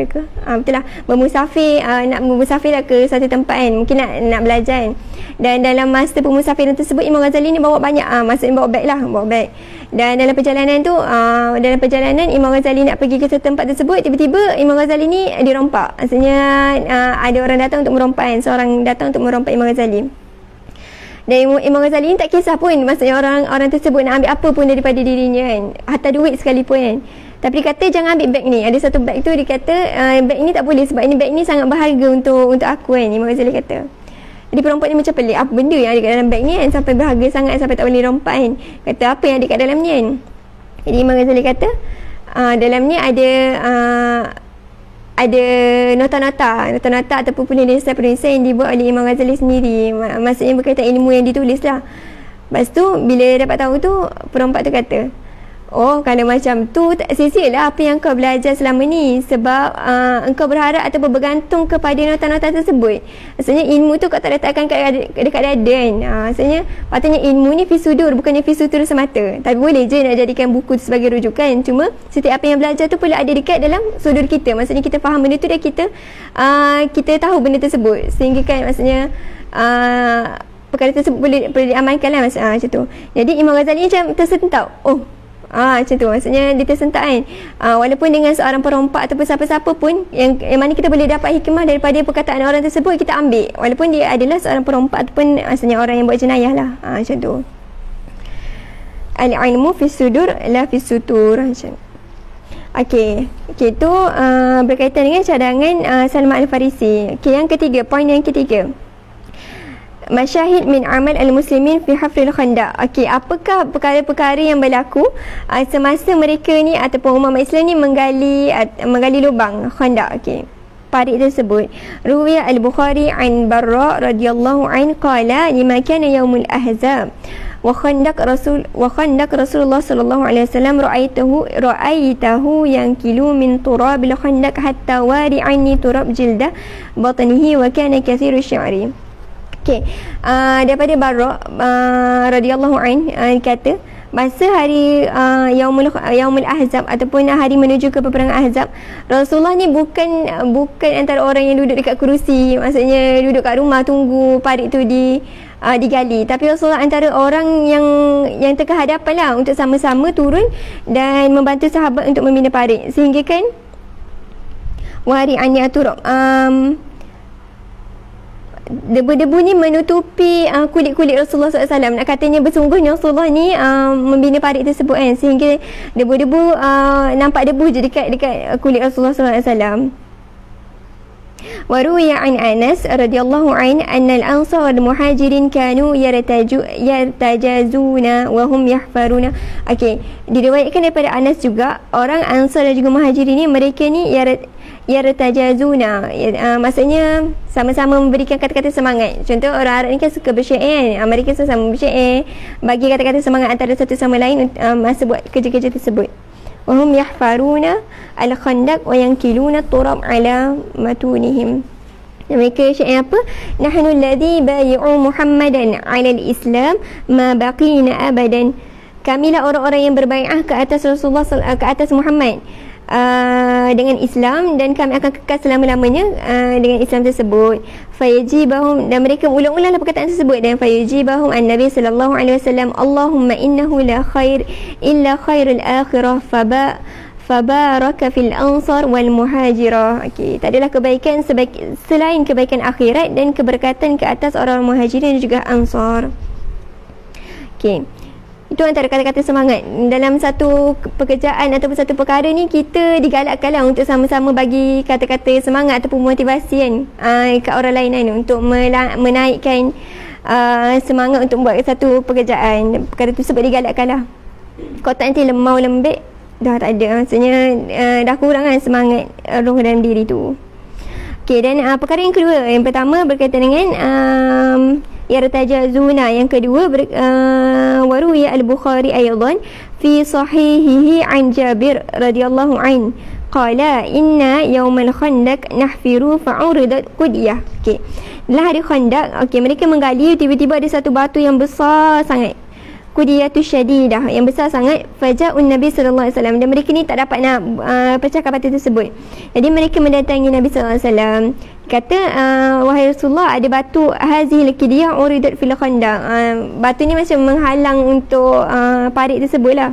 ke? Betul lah, bermusafir, nak bermusafir lah ke satu tempat kan, mungkin nak belajar kan. Dan dalam masa pemusafiran tersebut, Imam Ghazali ni bawa banyak, maksudnya bawa beg. Dan dalam perjalanan tu, Imam Ghazali nak pergi ke satu tempat tersebut, tiba-tiba Imam Ghazali ni dirompak. Maksudnya ada orang datang untuk merompak kan, seorang datang untuk merompak Imam Ghazali. Dan Imam Ghazali ni tak kisah pun maksudnya orang tersebut nak ambil apa pun daripada dirinya kan, hatta duit sekalipun kan. Tapi dia kata jangan ambil beg ni. Ada satu beg tu dia kata beg ni tak boleh sebab ini beg ni sangat berharga untuk aku kan, Imam Ghazali kata. Jadi perempuan ni macam pelik, apa benda yang ada kat dalam beg ni kan sampai berharga sangat sampai tak boleh rompak kan. Kata apa yang ada kat dalam ni kan. Jadi Imam Ghazali kata dalam ni ada nota-nota ataupun penulisan-penulisan yang dibuat oleh Imam Ghazali sendiri. Maksudnya berkaitan ilmu yang ditulis lah. Lepas tu bila dapat tahu tu, perempuan tu kata, oh kalau macam tu tak sia-sialah apa yang kau belajar selama ni, sebab engkau berharap ataupun bergantung kepada nota-nota tersebut. Maksudnya ilmu tu kau tak letakkan dekat dada kan. Maksudnya patutnya ilmu ni fi sudur, bukannya fi sutur semata. Tapi boleh je nak jadikan buku tu sebagai rujukan. Cuma setiap apa yang belajar tu perlu ada dekat dalam sudur kita. Maksudnya kita faham benda tu dan kita tahu benda tersebut, sehingga kan maksudnya perkara tersebut boleh diamalkan lah macam tu. Jadi Imam Ghazali ni macam tersentak. Macam tu, maksudnya dia tersentak kan. Walaupun dengan seorang perompak ataupun siapa-siapa pun yang mana kita boleh dapat hikmah daripada perkataan orang tersebut, kita ambil walaupun dia adalah seorang perompak ataupun maksudnya orang yang buat jenayah lah. Macam tu. Al-ilmu fi sudur la fi sutur. Okey, tu berkaitan dengan cadangan Salman Al-Farisi. Okey, yang ketiga, poin yang ketiga, masyahid min amal al-muslimin fi hafril khandaq. Okey, apakah perkara-perkara yang berlaku semasa mereka ni ataupun umat Islam ni menggali lubang khandaq, okey, parit tersebut. Ruwiya al-Bukhari an Barra radhiyallahu an qala lima kana yaumul ahzab wa khandaq Rasulullah sallallahu alaihi wasallam ra'aitahu yankilu min turabil khandaq hatta wari'ani turab jildah batnihi wa kana kathiru sya'ri. Okey, daripada Barra radhiyallahu an kata masa hari Yaumul Ahzab ataupun hari menuju ke peperangan Ahzab, Rasulullah ni bukan antara orang yang duduk dekat kerusi, maksudnya duduk kat rumah tunggu parit tu digali, tapi Rasulullah antara orang yang tengah hadapan lah untuk sama-sama turun dan membantu sahabat untuk membina parit, sehingga kan wari aniaturab debu-debu ni menutupi kulit-kulit Rasulullah SAW. Nak katanya bersungguhnya Rasulullah ni membina parit tersebut kan, sehingga debu-debu nampak debu je dekat kulit Rasulullah SAW. Waruya an Anas radhiyallahu an anna al-ansar wal muhajirin kanu yartajazuna wa hum yahfaruna. Okey, diriwayatkan daripada Anas juga, orang Ansar dan juga Muhajirin ni, mereka ni yartajazuna, maksudnya sama-sama memberikan kata-kata semangat. Contoh orang Arab ni kan suka bersyair kan, mereka sama-sama bersyair, bagi kata-kata semangat antara satu sama lain masa buat kerja-kerja tersebut. Wahum yahfaruna al-khandaq wa yankiluna turab ala matunihim. Mereka syair apa? Nahnu alladhi bayi'u Muhammadan ala al-Islam ma baqina abadan. Kamilah orang-orang yang berbai'ah ke atas Rasulullah, ke atas Muhammad dengan Islam, dan kami akan kekal selama-lamanya dengan Islam tersebut. Fayajibahum, dan mereka ulang-ulanglah perkataan tersebut, dan fayajibahum an-Nabi sallallahu alaihi wasallam, Allahumma innahu la khair illa khairul akhirah fabaraka fil ansar wal muhajirah. Okey, tak adalah kebaikan selain kebaikan akhirat dan keberkatan ke atas orang muhajirin dan juga ansar. Okey, itu antara kata-kata semangat dalam satu pekerjaan ataupun satu perkara ni. Kita digalakkanlah untuk sama-sama bagi kata-kata semangat ataupun motivasi kan ke orang lain kan, untuk menaikkan semangat untuk buat satu pekerjaan. Perkara tu sebab digalakkanlah. Kau tak nanti lemau lembek, dah tak ada, maksudnya dah kurang kan semangat roh dalam diri tu. Okey, dan perkara yang kedua, yang pertama berkaitan dengan yartajazuna, yang kedua waruya al-Bukhari aydan fi sahihihi an Jabir radhiyallahu an qala inna yaumal khandaq nahfiru fa'uridat qudiyah. Okey, dalam hari khandaq, okey, mereka menggali, tiba-tiba ada satu batu yang besar sangat, qudiyatu syadidah, yang besar sangat. Faja'un Nabi sallallahu alaihi wasallam, dan mereka ni tak dapat nak pecahkan batu tersebut. Jadi mereka mendatangi Nabi sallallahu alaihi wasallam, kata wahai Rasulullah, ada batu hazil qidiyah uridat fil khandaq, batu ni macam menghalang untuk parit tersebut lah.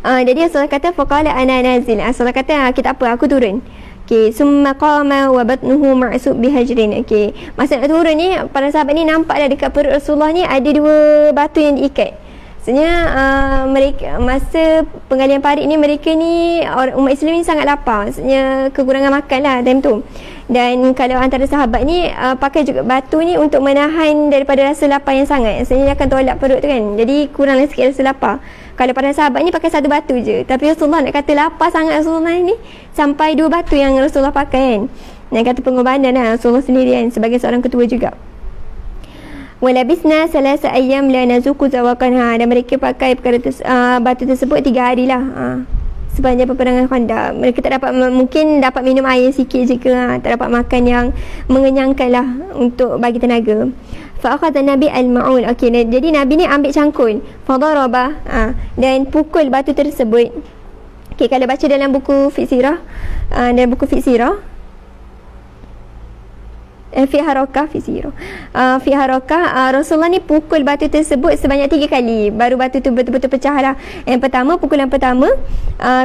Jadi Rasulullah kata faqala ana nazil, Rasulullah kata kita apa, aku turun. Okey, summa qama wa batnuhu ma'sub bihajrin. Okey, masa nak turun ni para sahabat ni nampaklah dekat perut Rasulullah ni ada 2 batu yang diikat. Maksudnya mereka masa penggalian parit ni, mereka ni umat Islam ni sangat lapar. Maksudnya kekurangan makan lah time tu. Dan kalau antara sahabat ni pakai juga batu ni untuk menahan daripada rasa lapar yang sangat. Maksudnya dia akan tolak perut tu kan. Jadi kuranglah sikit rasa lapar. Kalau para sahabat ni pakai 1 batu je. Tapi Rasulullah nak kata lapar sangat Rasulullah ni sampai 2 batu yang Rasulullah pakai kan. Nak kata pengorbanan lah Rasulullah sendiri kan, sebagai seorang ketua juga. Walabisna salasa ayyam la nazuku zawakanha. Dan mereka pakai perkara batu tersebut 3 hari lah sepanjang peperangan Khandaq. Mereka tak dapat, mungkin dapat minum air sikit je ke, tak dapat makan yang mengenyangkan lah untuk bagi tenaga. Fa'akhadha Nabi al-ma'ul. Okey, jadi Nabi ni ambil cangkul, fadaraba, dan pukul batu tersebut. Okey, kalau baca dalam buku fiqh sirah, dalam buku fiqh sirah fi harakah Rasulullah ni pukul batu tersebut sebanyak 3 kali baru batu tu betul-betul pecah lah. Yang pertama, pukulan pertama,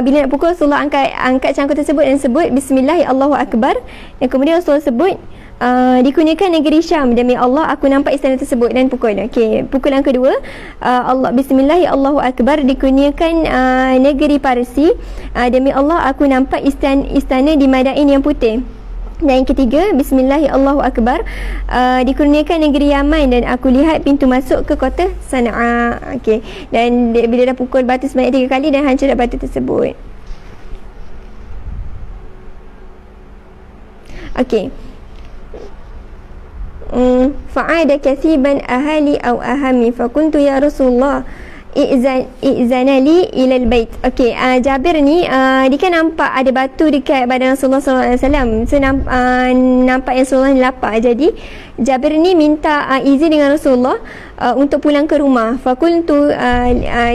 bila nak pukul Rasulullah angkat cangkul tersebut dan sebut Bismillah Allahu Akbar. Dan kemudian Rasulullah sebut dikurniakan negeri Syam, demi Allah aku nampak istana tersebut, dan pukul. Okey, pukulan kedua, Bismillah Allahu Akbar, dikurniakan negeri Parsi, demi Allah aku nampak istana di Madain yang putih. Dan yang ketiga, Bismillah Allahu Akbar, dikurniakan negeri Yaman dan aku lihat pintu masuk ke kota Sana'a. Okey, dan bila dah pukul batu sebanyak 3 kali dan hancur batu tersebut. Okey. Fa'ada kathiban ahali aw ahami fakuntu ya Rasulullah i'zanali ilal bait. Okey, Jabir ni dia kan nampak ada batu dekat badan Rasulullah SAW. So nampak yang Rasulullah ni lapar. Jadi Jabir ni minta izin dengan Rasulullah untuk pulang ke rumah. Fakuntu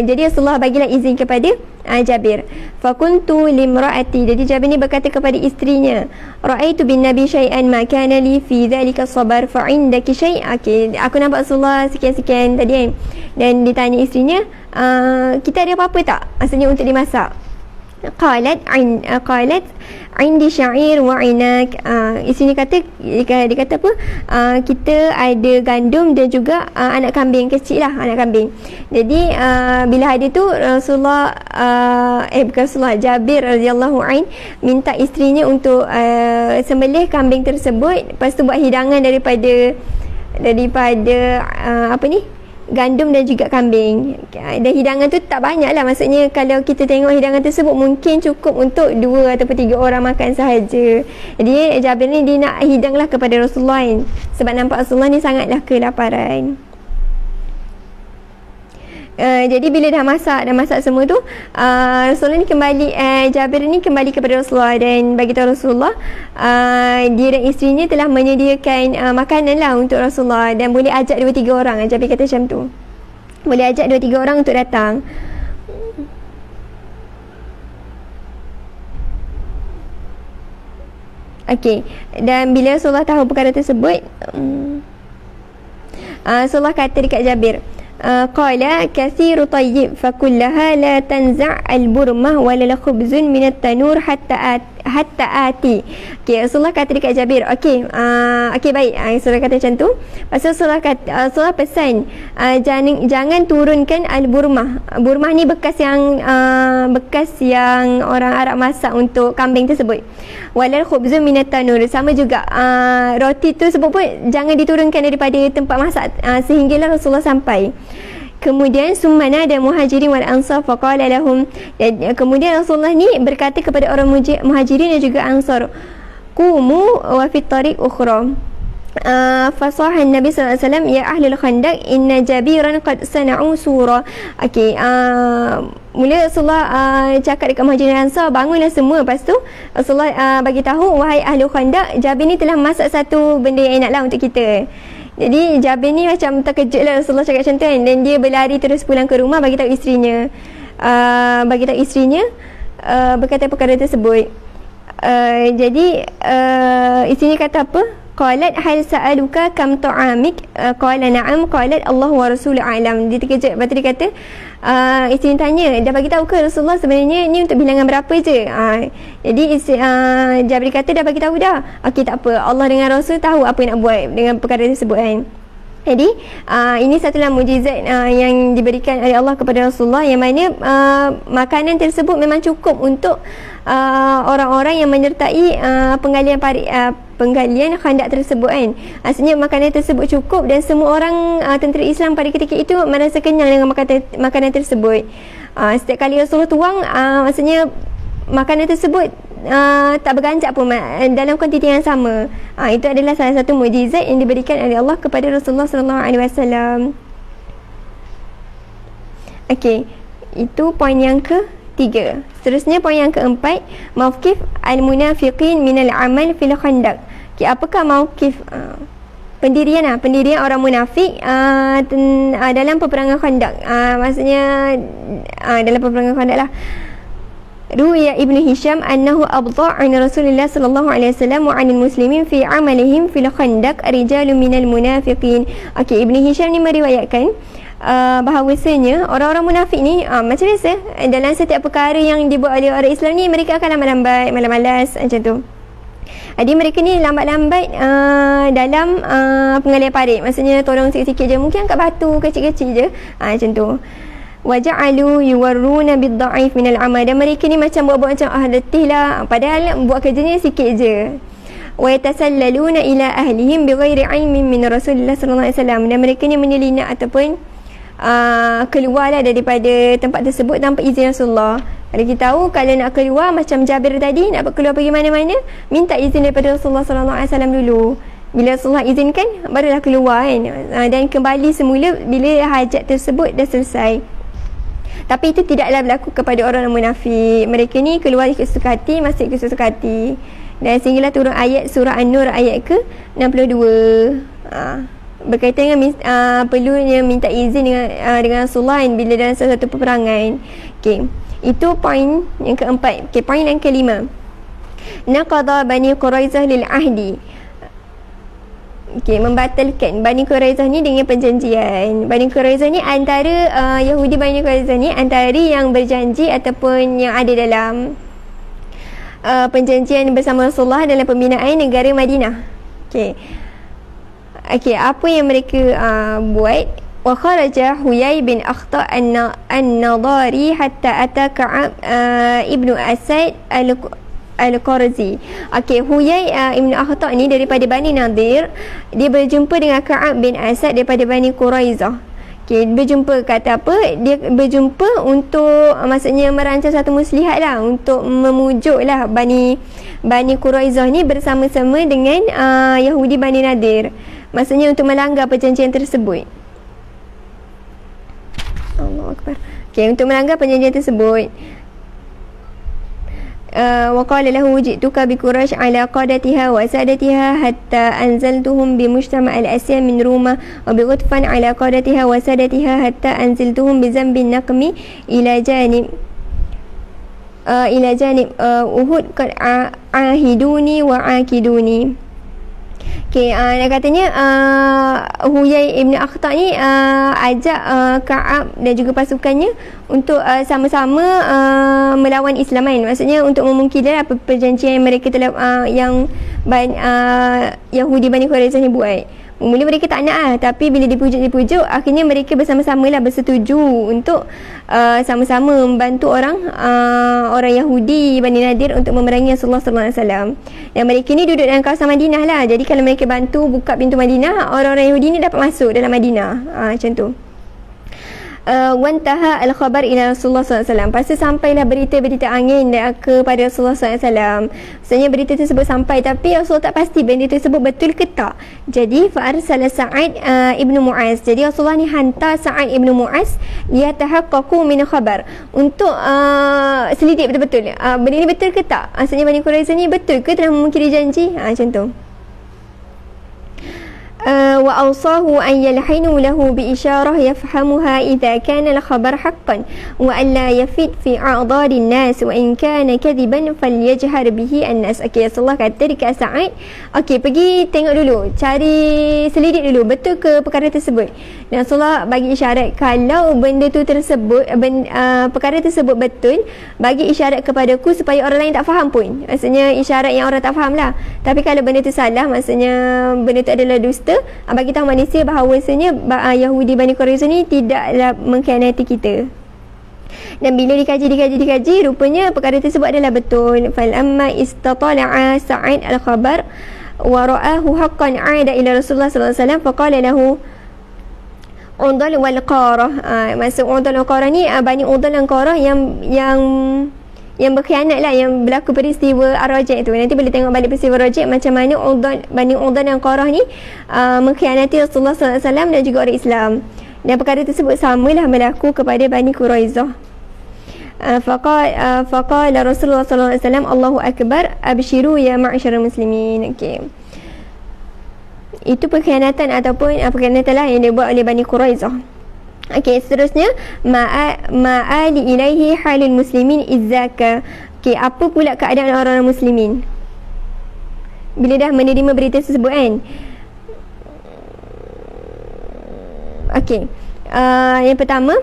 jadi Rasulullah bagilah izin kepada Jabir. Fakuntu limraati, jadi Jabir ni berkata kepada isterinya, ra'aitu bin nabi syai'an ma kana li fi dhalika sabar fa indaki syai'. Okey, aku nampak Rasulullah sekian-sekian tadi kan. Dan ditanya isterinya, kita ada apa-apa tak maksudnya untuk dimasak? Qalat indi sya'ir wa inak. Isinya dia kata apa, kita ada gandum dan juga anak kambing kecil lah, anak kambing. Jadi bila ada tu Rasulullah bukan Rasulullah, Jabir radhiyallahu an minta isterinya untuk sembelih kambing tersebut, lepas tu buat hidangan daripada apa ni, gandum dan juga kambing. Dan hidangan tu tak banyak lah, maksudnya kalau kita tengok hidangan tersebut mungkin cukup untuk 2 ataupun 3 orang makan sahaja. Jadi Jabir ni dia nak hidang lah kepada Rasulullah kan, sebab nampak Rasulullah ni sangatlah kelaparan. Jadi bila dah masak semua tu, Rasulullah ni kembali, Jabir ni kembali kepada Rasulullah dan bagi tahu Rasulullah dia dan isterinya telah menyediakan makanan lah untuk Rasulullah dan boleh ajak 2-3 orang. Jabir kata macam tu, boleh ajak 2-3 orang untuk datang. Okey, dan bila Rasulullah tahu perkara tersebut, Rasulullah kata dekat Jabir, qala kathiru tayyib fakullaha la tanza' al-burmah wa la khubzun min at-tanur hatta ati. Okey, Rasulullah kata dekat Jabir, okey baik, Rasulullah kata macam tu. Pasal Rasulullah pesan jangan turunkan al-burmah. Burmah ni bekas yang orang Arab masak untuk kambing tersebut. Walal khubzun min at-tanur, sama juga roti tu sebut pun jangan diturunkan daripada tempat masak sehinggalah Rasulullah sampai. Kemudian summana dan muhajirin wal ansar faqala lahum, dan kemudian Rasulullah ni berkata kepada orang muhajirin dan juga ansar, qumu wa fi tariq ukhra. Fasahan Nabi sallallahu alaihi wasallam, ya ahlul khandaq inna jabiran qad sana'u surah. Okey, mula Rasulullah cakap dekat muhajirin dan ansar, bangunlah semua. Lepas tu Rasulullah bagi tahu, wahai ahlul khandaq, Jabir ni telah masak satu benda yang enak lah untuk kita. Jadi Jabir ni macam terkejut lah Rasulullah cakap macam tu kan, dan dia berlari terus pulang ke rumah bagi tahu isterinya, berkata perkara tersebut. Jadi isterinya kata apa, Qalat hal sa'aluka kam ta'amik, qala na'am, qalat Allah wa rasuluhu a'lam. Dia terkejut, lepas tu dia kata, isteri tanya, dah bagi tahu ke Rasulullah sebenarnya ni untuk bilangan berapa je? Jadi Jabir kata dah bagi tahu dah. Okey, tak apa, Allah dengan Rasul tahu apa yang nak buat dengan perkara tersebut kan. Jadi ini satulah mukjizat yang diberikan oleh Allah kepada Rasulullah, yang mana makanan tersebut memang cukup untuk orang-orang yang menyertai penggalian khandak tersebut kan. Maksudnya makanan tersebut cukup dan semua orang tentera Islam pada ketika itu merasa kenyang dengan makanan tersebut. Setiap kali Rasulullah tuang, maksudnya makanan tersebut tak berganjak pun dalam kuantiti yang sama. Itu adalah salah satu mukjizat yang diberikan oleh Allah kepada Rasulullah sallallahu alaihi wasallam. Okey, itu poin yang ketiga. Seterusnya poin yang keempat, mauqif al-munafiqin min al-amal fil khandaq. Okey, apakah mauqif pendirian orang munafik dalam peperangan Khandaq? Maksudnya dalam peperangan Khandaq lah. Ruwiya Ibnu Hisham annahu abdha' an Rasulillah sallallahu alaihi wasallam wa 'anil muslimin fi 'amalihim fil khandaq rijalun minal munafiqin. Okey, Ibnu Hisham ni meriwayatkan bahawasanya orang-orang munafik ni macam biasa dalam setiap perkara yang dibuat oleh orang Islam ni, mereka akan lambat-lambat, malas-malas macam tu. Jadi mereka ni lambat-lambat dalam penggalian parit. Maksudnya tolong sikit-sikit je, mungkin angkat batu kecil-kecil je, macam tu. Waja'alu yuwarruna bid-dha'if minal amal, dan mereka ni macam buat-buat macam letih lah, padahal buat kerjanya sikit je. Wa yatasallaluna ila ahlihim bighairi ilmin min Rasulillah sallallahu alaihi wasallam, dan mereka ni menyelinap ataupun keluarlah daripada tempat tersebut tanpa izin Rasulullah. Kalau kita tahu, kalau nak keluar macam Jabir tadi, nak keluar pergi mana-mana, minta izin daripada Rasulullah sallallahu alaihi wasallam dulu. Bila Rasulullah izinkan, barulah keluar kan, dan kembali semula bila hajat tersebut dah selesai. Tapi itu tidaklah berlaku kepada orang munafik. Mereka ni keluar ikut suka hati, masuk ikut suka hati. Dan sehinggalah turun ayat surah An-Nur ayat ke-62. Berkaitan dengan perlunya minta izin dengan Rasulullah bila dalam salah satu peperangan. Okey, itu poin yang keempat. Okey, poin yang kelima. Naqadha Bani Quraizah lil ahdi. Okey, membatalkan Bani Quraizah ni dengan perjanjian. Bani Quraizah ni antara Yahudi Bani Quraizah ni antara yang berjanji ataupun yang ada dalam perjanjian bersama Rasulullah dalam pembinaan negara Madinah. Okey. Okey, apa yang mereka buat? Wa kharaja Huyai bin Akhta an-Nadari hatta ata Ka'ab ibnu Asad Al-Qarzi. Okey, Huyai Ibn Akhta' ni daripada Bani Nadir, dia berjumpa dengan Ka'ab bin Asad daripada Bani Quraizah. Okey, berjumpa kata apa? Dia berjumpa untuk maksudnya merancang satu muslihat lah, untuk memujuk lah Bani Quraizah ni bersama-sama dengan Yahudi Bani Nadir. Maksudnya untuk melanggar perjanjian tersebut. Allahu Akbar. Okey, untuk melanggar perjanjian tersebut. وقال له جئتك بقريش على قادتها وسادتها حتى أنزلتهم بمجتمع الأسيا من روما وبغطفان على قادتها وسادتها حتى أنزلتهم بذنب النقم إلى جانب أحد قد عاهدوني وعاكدوني. Okay, katanya Huyai Ibn Akhta' ni ajak Ka'ab dan juga pasukannya untuk sama-sama melawan Islam kan. Maksudnya untuk memungkinkan apa perjanjian yang mereka telah yang Yahudi Bani Quraizah ni buat. Mula mereka tak nak lah, tapi bila dipujuk, akhirnya mereka bersama-sama lah bersetuju untuk sama-sama membantu orang Yahudi Bani Nadir untuk memerangi Rasulullah sallallahu alaihi wasallam. Dan mereka ni duduk dalam kawasan Madinah lah. Jadi kalau mereka bantu buka pintu Madinah, orang-orang Yahudi ni dapat masuk dalam Madinah. Macam tu. Wantaha al-khabar ila Rasulullah SAW. Lepas tu sampailah berita-berita angin kepada Rasulullah SAW. Maksudnya berita tersebut sampai, tapi Rasulullah tak pasti berita tersebut betul ke tak. Jadi fa'arsala Sa'ad ibnu Mu'az. Jadi Rasulullah ni hantar Sa'ad ibnu Mu'az liyatahaqqaqu min khabar, untuk selidik betul-betul benda ni betul ke tak. Maksudnya Bani Quraizah ni betul ke telah memungkiri janji, macam tu. وأوصاه أن يلحنوا له بإشارة يفهمها إذا كان الخبر حقا وأن لا يفيد في أعضار الناس وإن كان كذبا فليجهر به الناس. Okey, Rasulullah kata dekat Sa'ad, okey, pergi tengok dulu, cari selidik dulu betul ke perkara tersebut. Dan Rasulullah bagi isyarat kalau benda tu tersebut perkara tersebut betul, bagi isyarat kepadaku supaya orang lain tak faham pun. Maksudnya isyarat yang orang tak faham lah. Tapi kalau benda tu salah, maksudnya benda tu adalah dusta, bagi tahu manusia bahawasanya Yahudi Bani Quraisyah ni tidaklah mengkhianati kita. Dan bila dikaji, rupanya perkara tersebut adalah betul. Falamma istatala'a Sa'id al-khabar wa ra'ahu haqqan 'ada ila Rasulullah sallallahu alaihi wasallam faqala lahu Udal wal Qarah. Maksud Udal wal Qarah ni Bani Udal dan Qarah yang berkhianat lah, yang berlaku peristiwa Ar-Rajik tu. Nanti boleh tengok balik peristiwa Ar-Rajik macam mana Bani Udal dan Qarah ni mengkhianati Rasulullah sallallahu alaihi wasallam dan juga orang Islam. Dan perkara tersebut samalah berlaku kepada Bani Quraisyah. Faqala Rasulullah sallallahu alaihi wasallam Allahu akbar abshiru ya ma'syaral muslimin. Okey, itu pengkhianatan ataupun pengkhianatan lah yang dibuat oleh Bani Quraisyah. Okey, seterusnya ma'ali ilaihi halul muslimin izzaka. Okey, apa pula keadaan orang-orang muslimin bila dah menerima berita tersebut kan? Okey, yang pertama,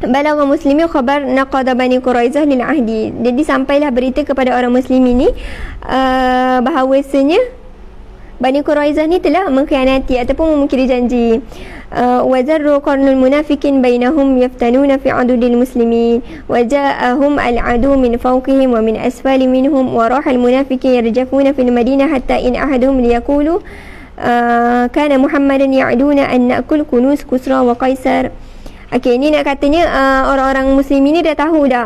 balagha muslimin khabar naqada Bani Quraisyah lil ahdi. Jadi sampailah berita kepada orang muslimin ni bahawasanya Bani Quraisyah ni telah mengkhianati ataupun memungkiri janji. Wa zarru qarnul munafiqin bainahum yaftanuna fi adudil muslimin wa ja'ahum al-adu min fawqihim wa min asfali minhum wa raha al-munafiqin yarjafuna fil madinah hatta in ahaduhum liyaqulu kana Muhammadan ya'duna an na'kul kunuz Kusra wa Qaisar. Okey, ni nak katanya orang-orang muslimin ni dah tahu dah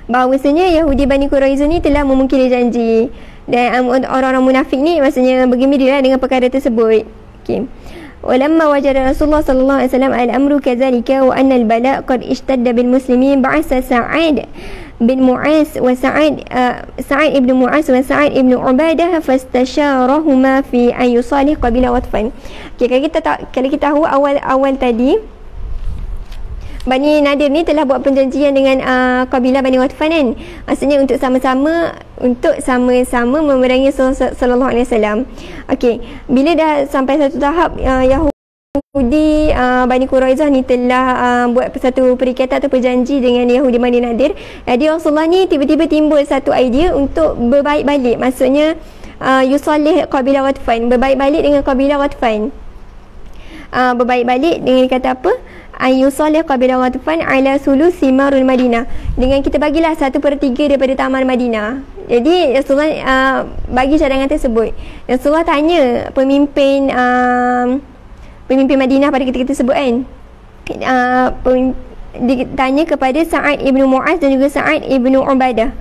bahawasanya Yahudi Bani Quraisyah ni telah memungkiri janji. Dan orang-orang munafik ni maksudnya bergembira dengan perkara tersebut. Okey. Walamma wajada Rasulullah sallallahu alaihi wasallam al-amru kadzalika wa anna al-bala' qad ishtadda bil muslimin ba'asa Sa'id bin Mu'az wa Sa'id ibn Mu'az wa Sa'id ibn Ubadah fastasharahuma fi an yusalih qabila Watfan. Okey, kalau kita tahu awal tadi Bani Nadir ni telah buat perjanjian dengan kabilah Bani Watfan kan. Maksudnya untuk sama-sama memerangi sallallahu alaihi wasallam. Okey, bila dah sampai satu tahap Yahudi Bani Quraisyah ni telah buat satu perikatan atau perjanji dengan Yahudi Bani Nadir. Jadi Rasulullah ni tiba-tiba timbul satu idea untuk berbaik balik. Maksudnya yusalih kabilah Watfan, berbaik balik dengan kabilah Watfan. Berbaik balik dengan kata apa? Ayusalih qabilah Watfan ala sulus simarul Madinah. Dengan kita bagilah 1/3 daripada taman Madinah. Jadi Rasulullah bagi cadangan tersebut. Rasulullah tanya pemimpin Madinah pada ketika tersebut kan. Ditanya kepada Sa'id ibn Mu'az dan juga Sa'id ibn Ubadah.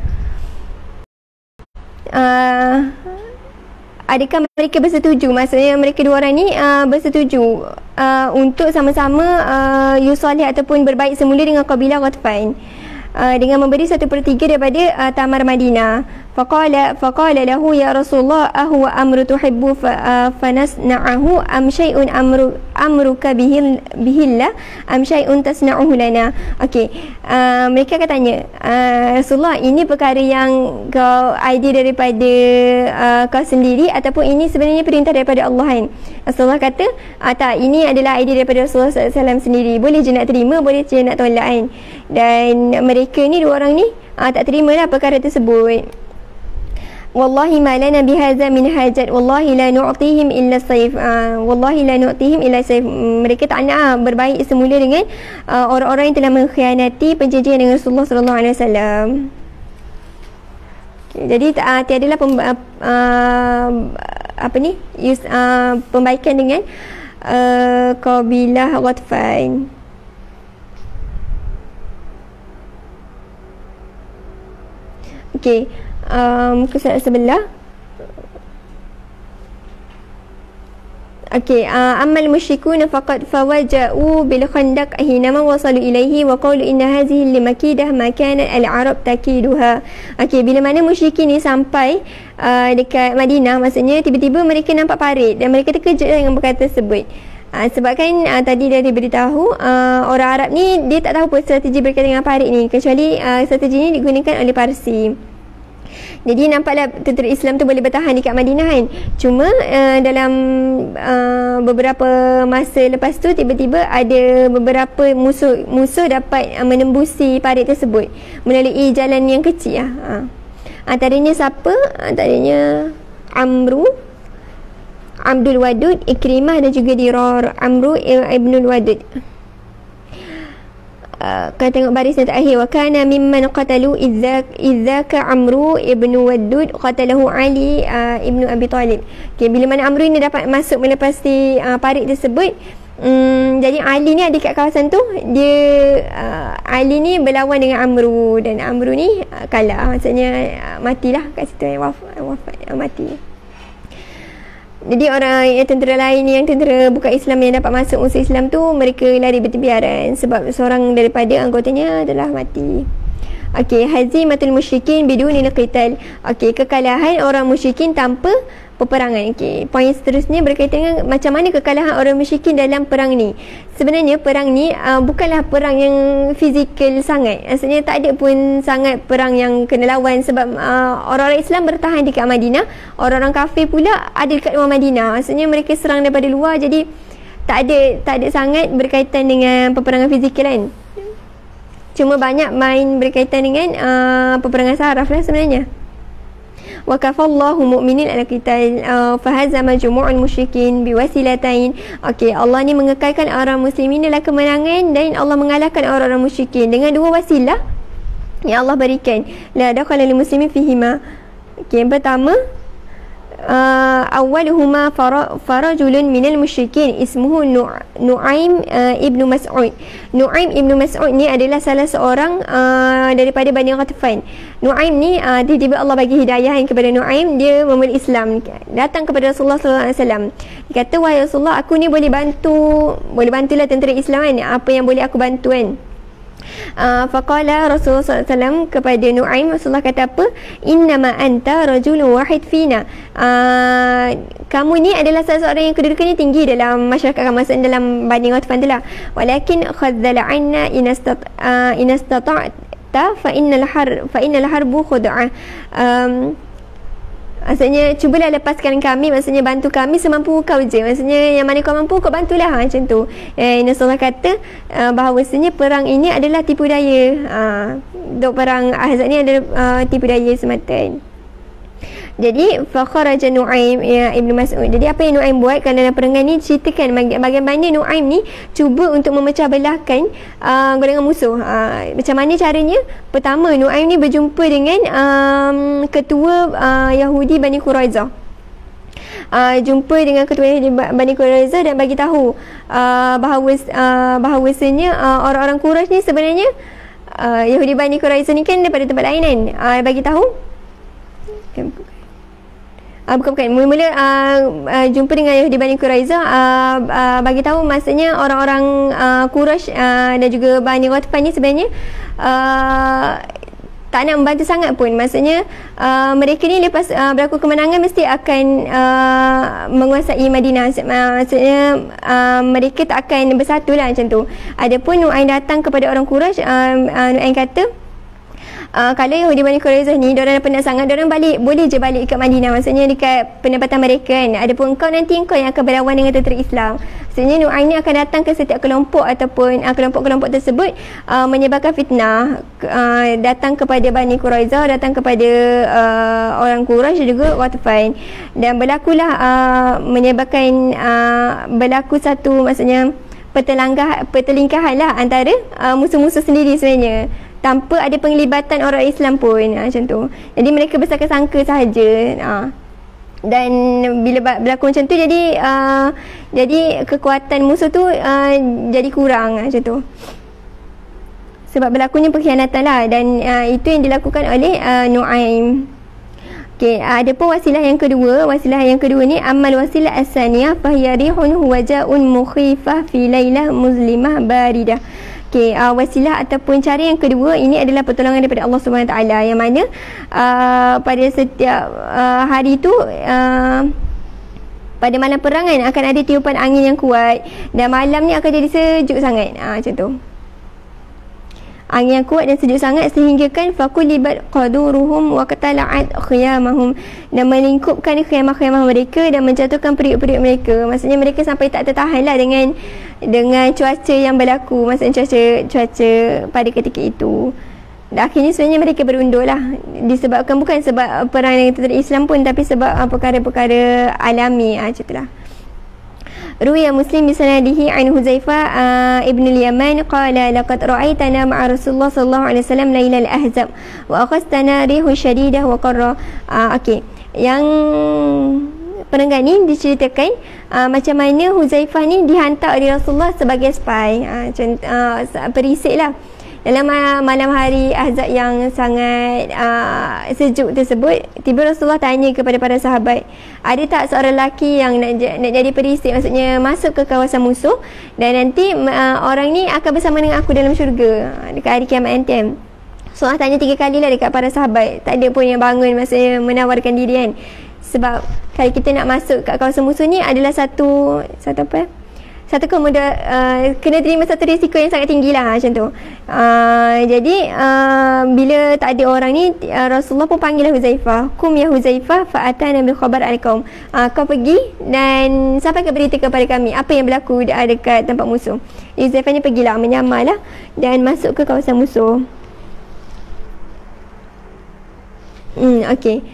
Adakah mereka bersetuju? Maksudnya mereka dua orang ni bersetuju untuk sama-sama yusalih ataupun berbaik semula dengan kabilah Watfan dengan memberi 1/3 daripada tamar Madinah. Faqala lahu ya Rasulullah ahwa amru tuhibbu fanasna'ahu am syai'un amruka bihillah am syai'un tasna'uhu lana. Okey, mereka akan tanya Rasulullah, ini perkara yang kau idea daripada kau sendiri ataupun ini sebenarnya perintah daripada Allah kan? Rasulullah kata tak, ini adalah idea daripada Rasulullah SAW sendiri. Boleh je nak terima, boleh je nak tolak kan. Dan mereka ni, dua orang ni tak terimalah perkara tersebut. Wallahi ma lana bihadza min hajat wallahi la nu'tihim illa sayf. Wallahi la nu'tihim illa sayf. Mereka tak nak berbaik semula dengan orang-orang yang telah mengkhianati perjanjian dengan Rasulullah sallallahu alaihi wasallam. Jadi tiadalah pembaikan dengan kabilah Watfan. Okey, muka surat sebelah. Okey, amal musyrikuna faqad fawaja'u bil khandaq hinama wasalu ilaihi wa qalu inna hadhihi limakidah ma kanat al-arab takiduha. Okey, bila mana musyrikin ni sampai dekat Madinah, maksudnya tiba-tiba mereka nampak parit dan mereka terkejut dengan perkara tersebut. Sebab kan tadi dah diberitahu orang Arab ni dia tak tahu apa strategi berkaitan dengan parit ni, kecuali strategi ni digunakan oleh Parsi. Jadi nampaklah tentera Islam tu boleh bertahan dekat Madinah kan. Cuma dalam beberapa masa lepas tu tiba-tiba ada beberapa musuh dapat menembusi parit tersebut melalui jalan yang kecil lah. Antaranya siapa? Antaranya Abdul Wadud, Ikrimah dan juga Dirar. Amru ibnul Wadud. Kita tengok baris yang terakhir. Wa kana mimman qatalu idzaka Amru ibnu Wadud qatalahu Ali ibnu Abi Talib. Okay, bila mana Amru ni dapat masuk melepasi parit tersebut, jadi Ali ni ada kat kawasan tu, dia Ali ni berlawan dengan Amru dan Amru ni kalah, maksudnya matilah kat situ, wafat mati. Jadi orang yang tentera lain ni, yang tentera bukan Islam yang dapat masuk musuh Islam tu, mereka lari bertebiaran sebab seorang daripada anggotanya telah mati. Okey, hazimatul musyrikin bidunil qital. Okey, kekalahan orang musyrikin tanpa peperangan. Okey, poin seterusnya berkaitan dengan macam mana kekalahan orang musyrikin dalam perang ni. Sebenarnya perang ni bukanlah perang yang fizikal sangat. Maksudnya tak ada pun sangat perang yang kena lawan sebab orang-orang Islam bertahan dekat Madinah, orang-orang kafir pula ada dekat luar Madinah. Maksudnya mereka serang daripada luar, jadi tak ada sangat berkaitan dengan peperangan fizikal kan. Cuma banyak main berkaitan dengan peperangan saraf lah sebenarnya. Wa kafallahu mu'minin ala qital fahazama jumu'ul musyrikin biwasilatain. Okey, Allah ni mengekalkan orang muslimin dalam kemenangan dan Allah mengalahkan orang-orang musyrikin dengan dua wasilah yang Allah berikan. La dakhala lil muslimin fihima. Okey, yang pertama awwaluhuma farajulun minal musyrikin ismuhu Nu'aim ibnu Mas'ud. Nu'aim ibnu Mas'ud ni adalah salah seorang daripada Bani Ghatafan. Nu'aim ni tiba-tiba Allah bagi hidayah kepada Nu'aim, dia memeluk Islam, datang kepada Rasulullah sallallahu alaihi wasallam. Dia kata, wahai Rasulullah, aku ni boleh bantulah tentera Islam kan, apa yang boleh aku bantu kan. Faqala Rasulullah SAW kepada Nu'aim, Rasulullah kata apa? Innama anta rajulun wahid fina. Kamu ni adalah salah seorang yang kedudukannya tinggi dalam masyarakat kamu, maksudnya dalam Bani Ghatafan tu lah. Walakin khadzala anna inastata'ta fa innal harbu khud'ah. Maksudnya cubalah lepaskan kami, maksudnya bantu kami semampu kau je, maksudnya yang mana kau mampu kau bantulah, macam tu. Rasulullah kata bahawasanya perang ini adalah tipu daya. Dok perang Ahzab ni adalah tipu daya semata. Jadi fakharaja Nu'aim ibnu Mas'ud. Jadi apa yang Nu'aim buat kalau dalam perangan ni, ceritakan bagaimana Nu'aim ni cuba untuk memecah belahkan golongan musuh. Macam mana caranya? Pertama, Nu'aim ni berjumpa dengan ketua Yahudi Bani Quraizah. Jumpa dengan ketua Bani Quraizah dan bagi tahu bahawasanya orang-orang Quraisy ni sebenarnya Yahudi Bani Quraizah ni kan daripada tempat lain kan. Bagi tahu bukan mula-mula jumpa dengan Yahudi Bani Quraizah, bagi tahu maksudnya orang-orang Quraisy dan juga Bani Ghatafan ni sebenarnya tak nak membantu sangat pun. Maksudnya mereka ni lepas berlaku kemenangan mesti akan menguasai Madinah. Maksudnya mereka tak akan bersatu lah macam tu. Adapun Nu'aim datang kepada orang Quraisy, Nu'aim kata kalau Yahudi Bani Quraizah ni diorang penat sangat, diorang balik, boleh je balik ke Madinah, maksudnya dekat pendapatan mereka kan. Adapun kau nanti kau yang akan berlawan dengan tentera Islam. Maksudnya Nu'aim ni akan datang ke setiap kelompok ataupun kelompok-kelompok tersebut menyebarkan fitnah, datang kepada Bani Quraizah, datang kepada orang Quraisy juga Ghatafan, dan berlakulah menyebarkan berlaku satu maksudnya pertelingkahan lah antara musuh-musuh sendiri sebenarnya, tanpa ada penglibatan orang Islam pun, macam tu. Jadi mereka bersangka-sangka sahaja. Dan bila berlaku macam tu, jadi kekuatan musuh tu jadi kurang, macam tu. Sebab berlakunya pengkhianatan lah, dan itu yang dilakukan oleh Nu'aim. Okey, ada pun wasilah yang kedua. Wasilah yang kedua ni amal wasilah as-saniyah fahiya rihun waja'un mukhifah fi lailah muzlimah baridah. Okey, wasilah ataupun cara yang kedua ini adalah pertolongan daripada Allah Subhanahu taala, yang mana pada setiap hari tu pada malam perangan akan ada tiupan angin yang kuat, dan malam ni akan jadi sejuk sangat. Macam tu. Angin yang kuat dan sejuk sangat sehingga kan faqulibat qaduruhum wa qatala'at khiyamahum, dan melingkupkan khiyamah-khiyamah mereka dan menjatuhkan periuk-periuk mereka. Maksudnya mereka sampai tak tertahanlah dengan cuaca yang berlaku, maksudnya cuaca pada ketika itu. Dan akhirnya sebenarnya mereka berundur lah, disebabkan bukan sebab perang dengan tentera Islam pun, tapi sebab perkara-perkara alami. Macam itulah. Ruya Muslim bisanadihi an Huzaifah ibn al-Yaman qala laqad ra'aitana ma'a Rasulullah sallallahu alaihi wasallam lailal ahzab wa akhastana rihu shadidah wa qarra. Okey, yang penengah ni diceritakan macam mana Huzaifah ni dihantar oleh Rasulullah sebagai spy, perisik lah, dalam malam hari Ahzab yang sangat sejuk tersebut. Tiba Rasulullah tanya kepada para sahabat, ada tak seorang lelaki yang nak jadi perisik, maksudnya masuk ke kawasan musuh, dan nanti orang ni akan bersama dengan aku dalam syurga dekat hari kiamat nanti. Rasulullah tanya 3 kali lah dekat para sahabat, tak ada pun yang bangun, maksudnya menawarkan diri kan. Sebab kalau kita nak masuk kat kawasan musuh ni adalah satu kena terima satu risiko yang sangat tinggi lah, macam tu. Jadi bila tak ada orang ni, Rasulullah pun panggil lah Huzaifah. Kum ya Huzaifah fa'atana bil khabar al-qaum. Kau pergi dan sampaikan berita kepada kami apa yang berlaku dekat tempat musuh. Huzaifah ni pergilah, menyamar lah dan masuk ke kawasan musuh. Okey.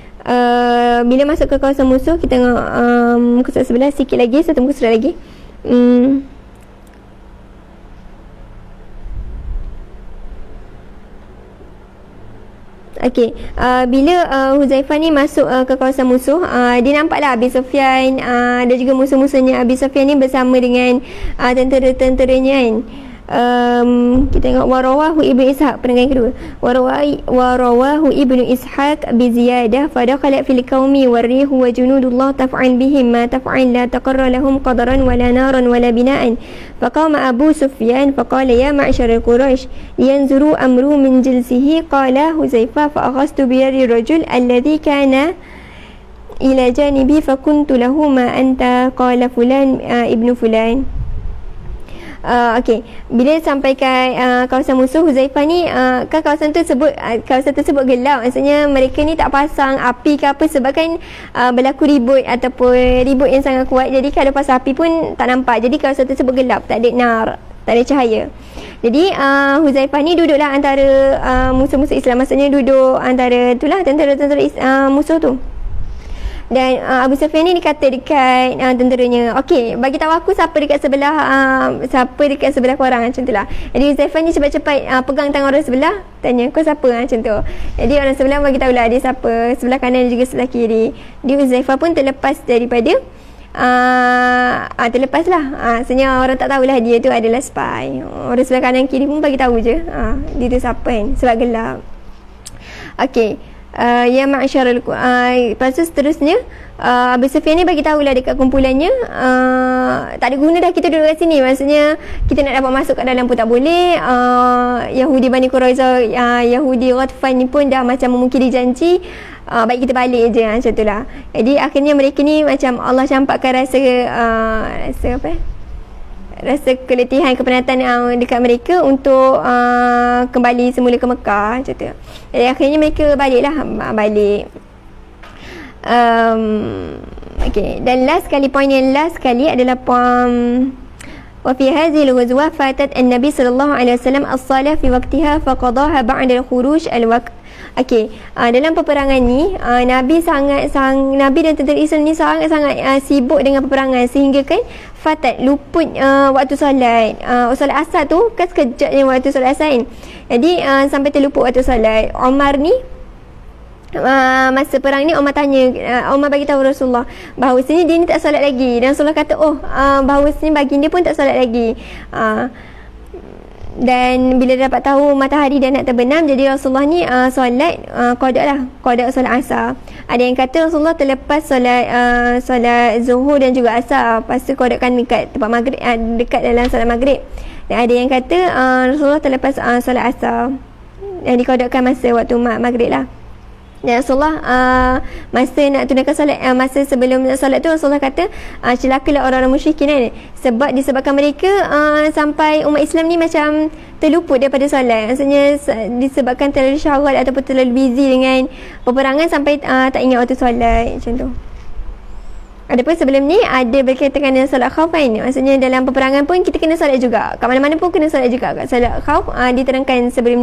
Bila masuk ke kawasan musuh, kita tengok muka surat sebelah sikit lagi, satu muka surat lagi. Okey, bila Huzaifah ni masuk ke kawasan musuh, dia nampaklah Abi Sufyan dan juga musuh-musuhnya. Abi Sufyan ni bersama dengan tentera-tenteranya kan. Kita tengok warawahu ibnu Ishaq, penengah kedua. Warawahu ibnu Ishaq bi ziyadah fadakhala fil qaumi warihu wa junudullah taf'al bihim ma taf'al la taqarra lahum qadaran wala naran wala bina'an faqama Abu Sufyan faqala ya ma'syar Quraisy yanzuru amru min jilsihi qala Huzaifah fa aghastu bi yadi rajul alladhi kana ila janibi fakuntu lahu ma anta qala fulan ibnu fulan. Okey, bila sampai ke kawasan musuh, Huzaifah ni kan kawasan tersebut gelap, maksudnya mereka ni tak pasang api ke apa, sebab kan berlaku ribut ataupun ribut yang sangat kuat. Jadi kalau pasang api pun tak nampak, jadi kawasan tersebut gelap, tak ada nar, tak ada cahaya. Jadi Huzaifah ni duduklah antara musuh-musuh Islam, maksudnya duduk antara itulah tentera-tentera musuh tu. Dan Abu Sufyan ni kata dekat tenteranya, okey, bagi tahu aku siapa dekat sebelah korang, macam itulah. Jadi Huzaifah ni cepat-cepat pegang tangan orang sebelah, tanya, kau siapa, macam tu. Jadi orang sebelah bagi tahulah dia siapa, sebelah kanan dan juga sebelah kiri. Dia Huzaifah pun terlepas daripada terlepas lah. Sebenarnya orang tak tahulah dia tu adalah spy. Orang sebelah kanan kiri pun bagi tahu je dia tu siapa kan, sebab gelap. Okey. Ya ma'syarul lepas tu seterusnya Abu Sufyan ni bagi tahulah dekat kumpulannya, tak ada guna dah kita duduk kat sini, maksudnya kita nak dapat masuk kat dalam pun tak boleh. Yahudi Bani Quraiza, Yahudi Ghatfan ni pun dah macam memungkiri janji, baik kita balik je, macam tu lah. Jadi akhirnya mereka ni macam Allah campakkan rasa keletihan, kepenatan dekat mereka untuk kembali semula ke Mekah, macam tu. Jadi akhirnya mereka balik. Okay. Dan poin yang last sekali adalah wa fi hadhihi al-ghazwa fatat an-nabi sallallahu alaihi wasallam as-salah fi waqtiha faqadaha ba'da al-khuruj al-waqt. Okey, dalam peperangan ni Nabi dan tentera Islam ni sangat-sangat sibuk dengan peperangan, sehingga kan fatat luput waktu solat. Solat asar tu kan sekejap je waktu solat asar kan. Jadi sampai terluput waktu solat. Umar ni masa perang ni Umar bagi tahu Rasulullah bahawa sini dia ni tak solat lagi, dan Rasulullah kata bahawa sini baginda pun tak solat lagi. Dan bila dapat tahu matahari dah nak terbenam, jadi Rasulullah ni solat qada solat asar. Ada yang kata Rasulullah terlepas solat zuhur dan juga asar, lepas tu qadakan dekat tempat maghrib, dekat dalam solat maghrib. Dan ada yang kata Rasulullah terlepas solat asar, yang diqadakan masa waktu maghrib lah. Dan Rasulullah masa nak tunaikan solat, masa sebelum solat tu Rasulullah kata celakalah orang-orang musyrikin kan, sebab disebabkan mereka sampai umat Islam ni macam terluput daripada solat. Maksudnya disebabkan terlalu syarad ataupun terlalu busy dengan peperangan sampai tak ingat waktu solat, macam tu. Adapun sebelum ni ada berkaitan dengan solat khauf kan, maksudnya dalam peperangan pun kita kena solat juga, kat mana-mana pun kena solat juga. Kat solat khauf diterangkan sebelum ni